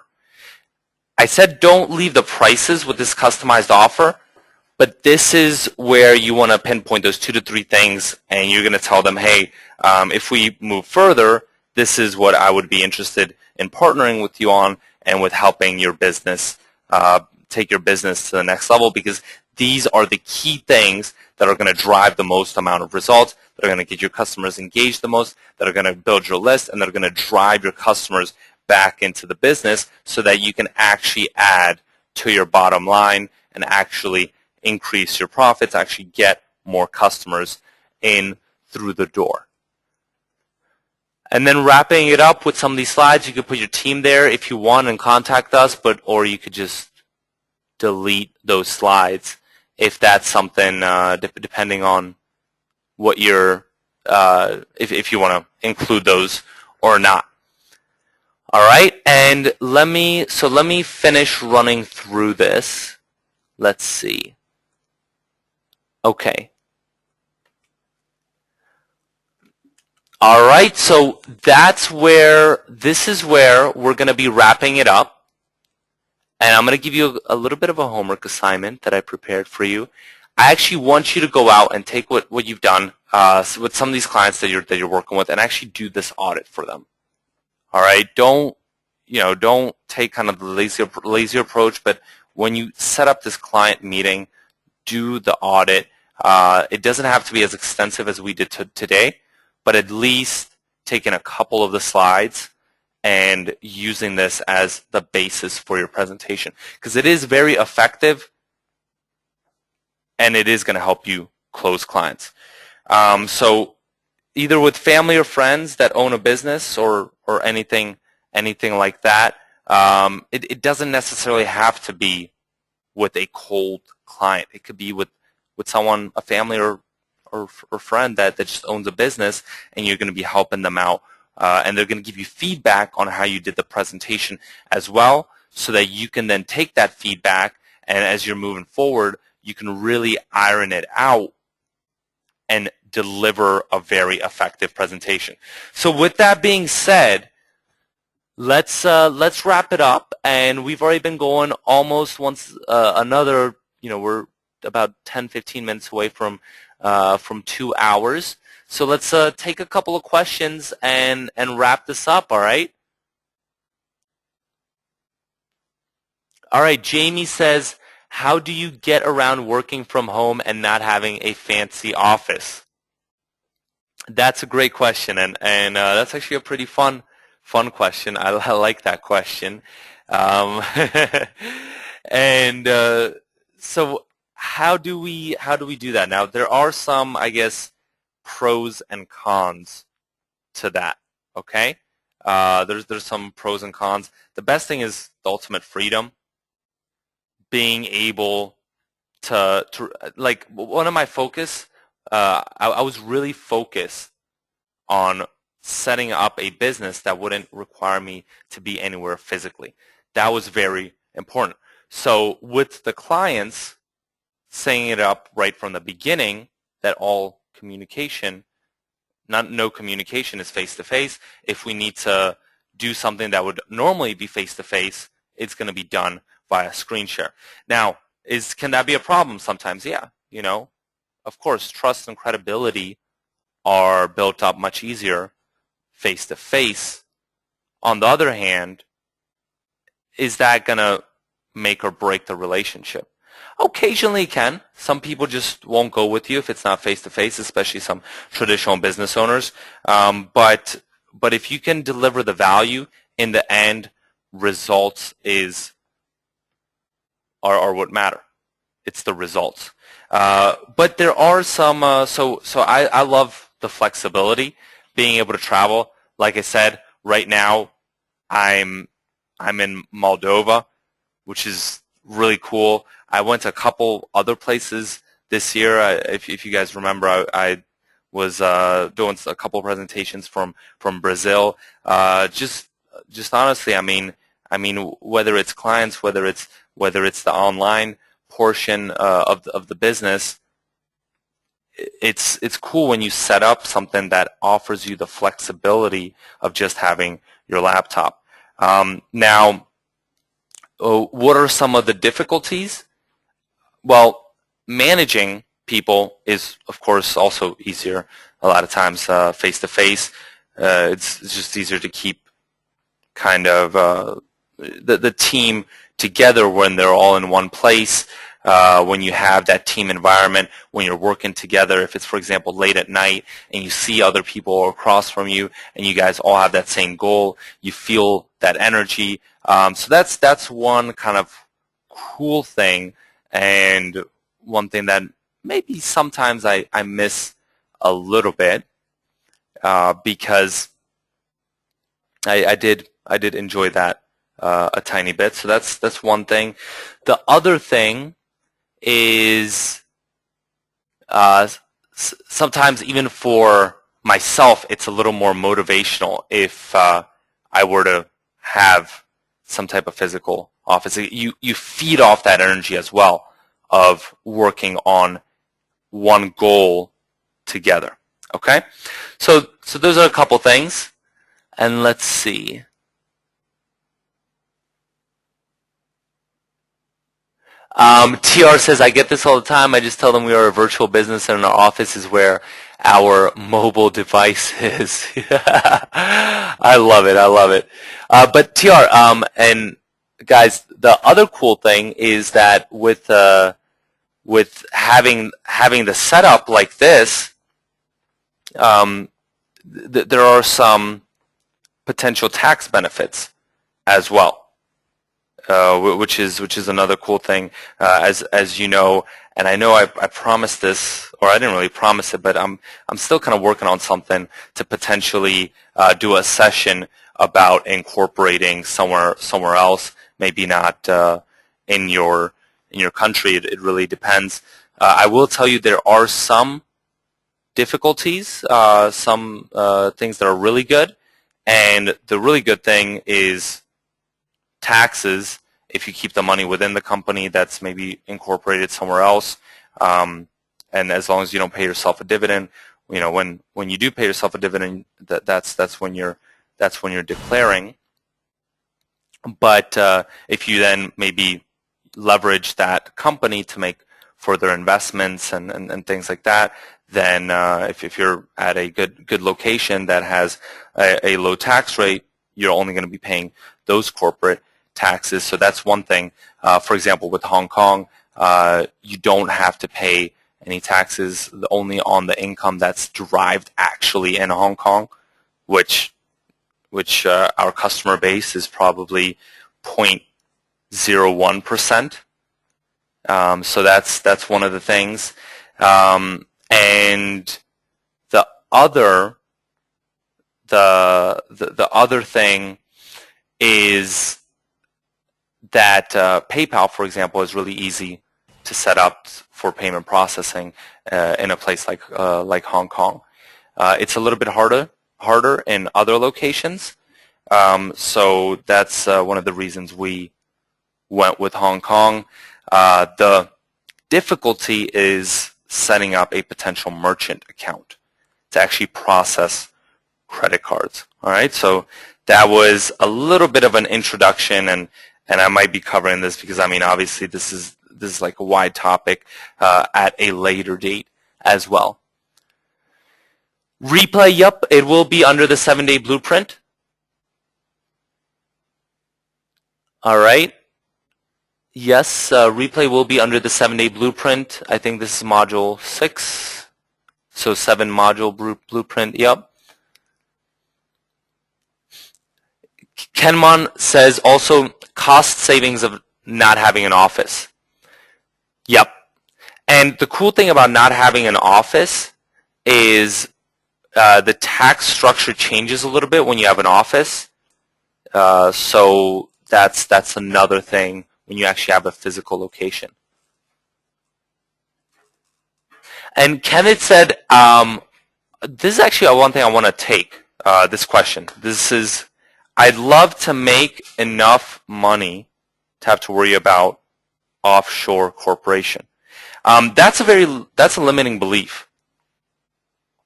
I said don't leave the prices with this customized offer, but this is where you want to pinpoint those 2 to 3 things, and you're going to tell them, hey, if we move further, this is what I would be interested in partnering with you on and with helping your business take your business to the next level, because these are the key things that are going to drive the most amount of results, that are going to get your customers engaged the most, that are going to build your list, and that are going to drive your customers back into the business so that you can actually add to your bottom line and actually increase your profits, actually get more customers in through the door. And then wrapping it up with some of these slides, you could put your team there if you want and contact us, or you could just delete those slides if that's something, depending on what you're, if you want to include those or not. All right, and let me finish running through this. Let's see. Okay. All right, so this is where we're going to be wrapping it up. And I'm going to give you a little bit of a homework assignment that I prepared for you. I actually want you to go out and take what you've done with some of these clients that you're working with and actually do this audit for them. All right, don't take kind of the lazy approach, but when you set up this client meeting, do the audit. It doesn't have to be as extensive as we did today, but at least taking a couple of the slides and using this as the basis for your presentation, because it is very effective and it is going to help you close clients. So either with family or friends that own a business or anything like that, it doesn't necessarily have to be with a cold client. It could be with someone, a family or friend that just owns a business, and you're going to be helping them out. And they're going to give you feedback on how you did the presentation as well, so that you can then take that feedback, and as you're moving forward, you can really iron it out and deliver a very effective presentation. So with that being said, let's wrap it up. And we've already been going almost another, we're about 10-15 minutes away from 2 hours. So let's take a couple of questions and wrap this up, all right? All right, Jamie says, how do you get around working from home and not having a fancy office? That's a great question, and that's actually a pretty fun question. I like that question. And so how do we do that? Now, there are some, I guess, pros and cons to that. Okay, there's some pros and cons. The best thing is the ultimate freedom. Being able to like, one of my focus, I was really focused on setting up a business that wouldn't require me to be anywhere physically. That was very important. So with the clients, setting it up right from the beginning that all communication, no communication is face-to-face. If we need to do something that would normally be face-to-face, it's going to be done via screen share. Now, can that be a problem sometimes? Yeah, of course, trust and credibility are built up much easier face-to-face. On the other hand, is that going to make or break the relationship? Occasionally it can. Some people just won't go with you if it's not face-to-face, especially some traditional business owners. But if you can deliver the value, in the end, results are what matter. It's the results. But there are some, so I love the flexibility, being able to travel. Like I said, right now I'm in Moldova, which is really cool. I went to a couple other places this year. If you guys remember, I was doing a couple presentations from Brazil. Just honestly, I mean, whether it's clients, whether it's the online portion of the business, it's cool when you set up something that offers you the flexibility of just having your laptop. Now, what are some of the difficulties? Well, managing people is, of course, also easier. A lot of times, face-to-face, it's just easier to keep kind of the team together when they're all in one place. When you have that team environment, when you're working together, if it's, for example, late at night and you see other people across from you and you guys all have that same goal, you feel that energy. So that's one kind of cool thing, and one thing that maybe sometimes I miss a little bit, because I did enjoy that a tiny bit. So that's one thing. The other thing is sometimes even for myself, it's a little more motivational if I were to have some type of physical office. You feed off that energy as well of working on one goal together. Okay, so those are a couple things, and let's see. TR says, I get this all the time. I just tell them we are a virtual business and our office is where our mobile device is. I love it. But TR, and guys, the other cool thing is that with having the setup like this, there are some potential tax benefits as well, which is another cool thing, as you know. And I know I promised this, or I didn't really promise it, but I'm still kind of working on something to potentially do a session about incorporating somewhere else. Maybe not in your country. It really depends. I will tell you there are some difficulties, some things that are really good, and the really good thing is taxes. If you keep the money within the company that's maybe incorporated somewhere else, and as long as you don't pay yourself a dividend, you know, when you do pay yourself a dividend, that's when you're declaring. But if you then maybe leverage that company to make further investments and things like that, then if you're at a good location that has a low tax rate, you're only going to be paying those corporate taxes. So that's one thing. For example, with Hong Kong, you don't have to pay any taxes only on the income that's derived actually in Hong Kong, which our customer base is probably 0.01%. So that's one of the things. And the other thing is that PayPal, for example, is really easy to set up for payment processing in a place like Hong Kong. It's a little bit harder in other locations. So that's one of the reasons we went with Hong Kong. The difficulty is setting up a potential merchant account to actually process credit cards. All right, so that was a little bit of an introduction, and I might be covering this because, I mean, obviously this is like a wide topic at a later date as well. Replay, yep, it will be under the 7-day blueprint. All right. Yes, replay will be under the 7-day blueprint. I think this is module 6. So 7 module blueprint, yep. Kenmon says also cost savings of not having an office. Yep. And the cool thing about not having an office is the tax structure changes a little bit when you have an office. So that's another thing when you actually have a physical location. And Kenneth said, this is actually one thing I want to take, this question. This is, I'd love to make enough money to have to worry about offshore corporation. That's a limiting belief.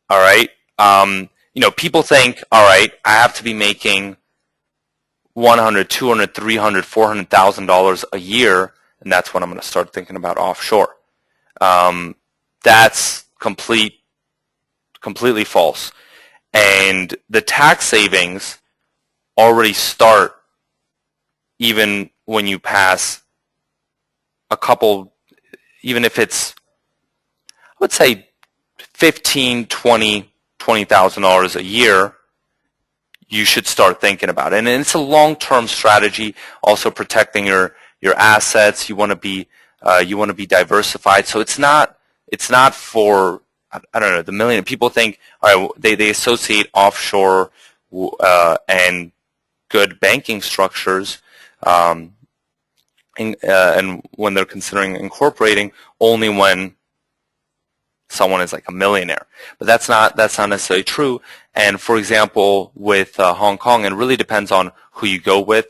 All right. You know, people think, all right, I have to be making $100,000, $200,000, $300,000, $400,000 a year, and that's when I'm going to start thinking about offshore. That's completely false. And the tax savings already start even when you pass a couple, even if it's, I would say, $15,000, $20,000 a year, you should start thinking about it. And it's a long-term strategy, also protecting your assets. You want to be diversified. So it's not for, I don't know, the million. People think, all right, they associate offshore and good banking structures, and when they're considering incorporating, only when someone is like a millionaire. But that's not necessarily true. And for example, with Hong Kong, it really depends on who you go with.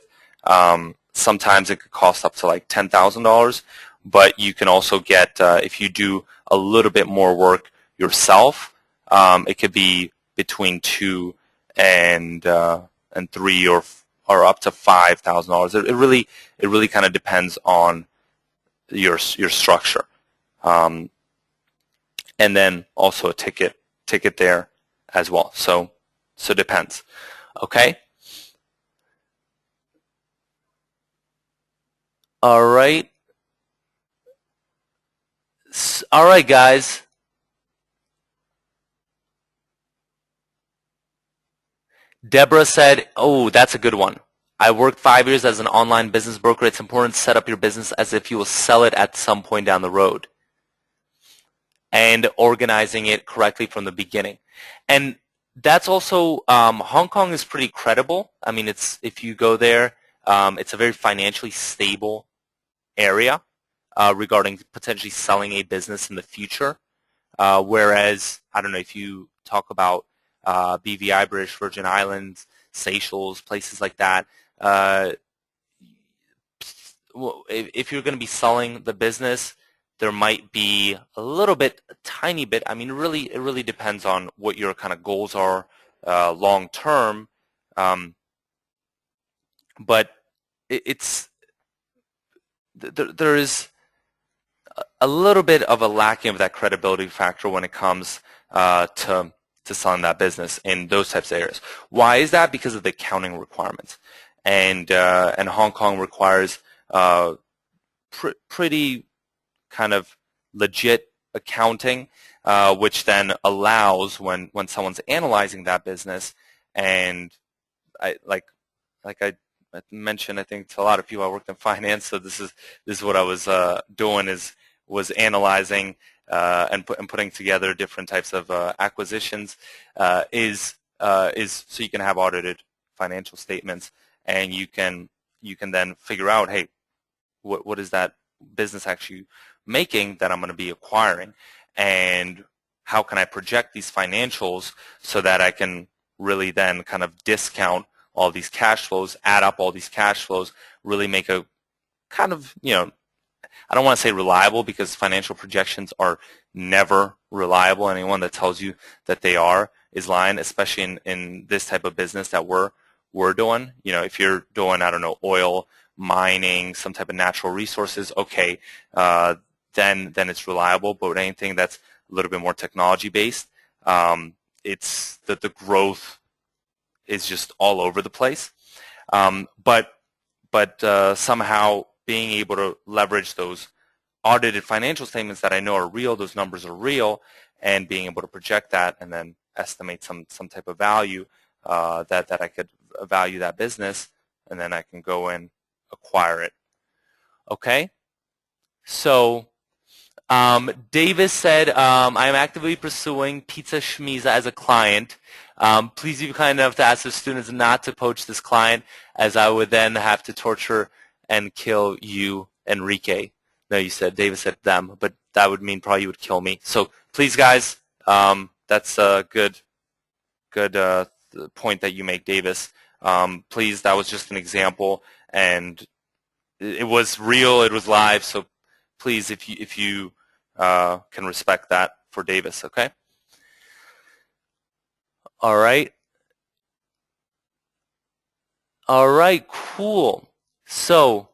Sometimes it could cost up to like $10,000, but you can also get, if you do a little bit more work yourself, it could be between $2,000 and $3,000 or up to $5,000. It really kind of depends on your structure. And then also a ticket there as well. So it depends. Okay. All right. All right, guys. Deborah said, oh, that's a good one. I worked 5 years as an online business broker. It's important to set up your business as if you will sell it at some point down the road and organizing it correctly from the beginning. And that's also, Hong Kong is pretty credible. I mean, if you go there, it's a very financially stable area regarding potentially selling a business in the future. Whereas, I don't know, if you talk about BVI, British Virgin Islands, Seychelles, places like that, if you're going to be selling the business, there might be a little bit, a tiny bit. I mean, it really depends on what your kind of goals are long term. But there is a little bit of a lacking of that credibility factor when it comes to selling that business in those types of areas. Why is that? Because of the accounting requirements, and Hong Kong requires pretty kind of legit accounting, which then allows when someone's analyzing that business, and like I mentioned, I think to a lot of people, I worked in finance, so this is what I was doing was analyzing and putting together different types of acquisitions is so you can have audited financial statements, and you can then figure out, hey, what is that business actually making that I'm going to be acquiring, and how can I project these financials so that I can really then kind of discount all these cash flows, add up all these cash flows, really make a kind of, I don't want to say reliable, because financial projections are never reliable. Anyone that tells you that they are is lying, especially in this type of business that we're doing. If you're doing, I don't know, oil, mining, some type of natural resources, okay, then it's reliable. But anything that's a little bit more technology based, it's that the growth is just all over the place. But somehow being able to leverage those audited financial statements that I know are real, those numbers are real, and being able to project that and then estimate some type of value that I could value that business, and then I can go and acquire it. Okay? So Davis said, I'm actively pursuing Pizza Shmiza as a client. Please be kind enough to ask the students not to poach this client, as I would then have to torture and kill you, Enrique. No, Davis said them, but that would mean probably you would kill me. So please, guys, that's a good point that you make, Davis. Please, that was just an example, and it was real, it was live, so please, if you can respect that for Davis, okay? All right. All right, cool. So,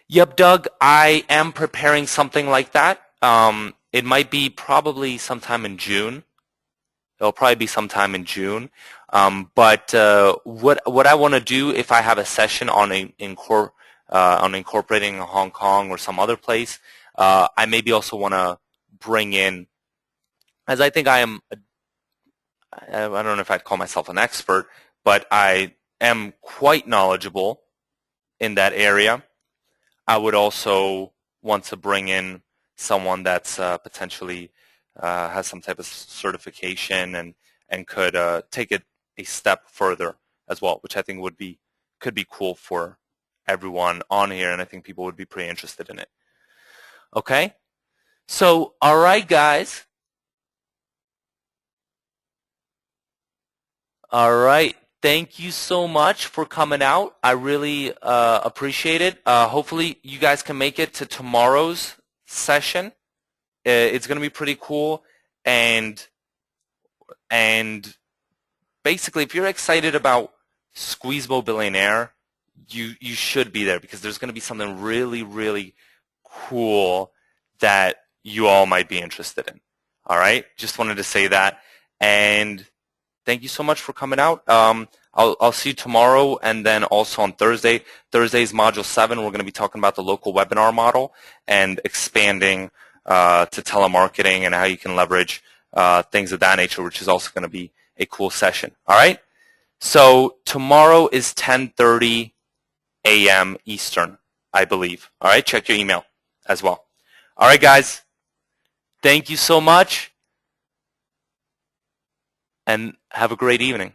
yep, Doug, I am preparing something like that. It might be probably sometime in June. It'll probably be sometime in June. But what I want to do, if I have a session on incorporating Hong Kong or some other place, I maybe also want to bring in, as I think I don't know if I'd call myself an expert, but I am quite knowledgeable in that area. I would also want to bring in someone that's potentially has some type of certification and could take it a step further as well, which I think could be cool for everyone on here, and I think people would be pretty interested in it. Okay? So, all right, guys. All right. Thank you so much for coming out. I really appreciate it. Hopefully, you guys can make it to tomorrow's session. It's going to be pretty cool, and basically, if you're excited about SqueezeMobi Billionaire, you should be there, because there's going to be something really, really cool that you all might be interested in. All right? Just wanted to say that, and thank you so much for coming out. I'll see you tomorrow, and then also on Thursday. Thursday's Module 7, we're going to be talking about the local webinar model and expanding to telemarketing and how you can leverage things of that nature, which is also going to be a cool session. All right? So tomorrow is 10:30 a.m. Eastern, I believe. All right? Check your email as well. All right, guys. Thank you so much, and have a great evening.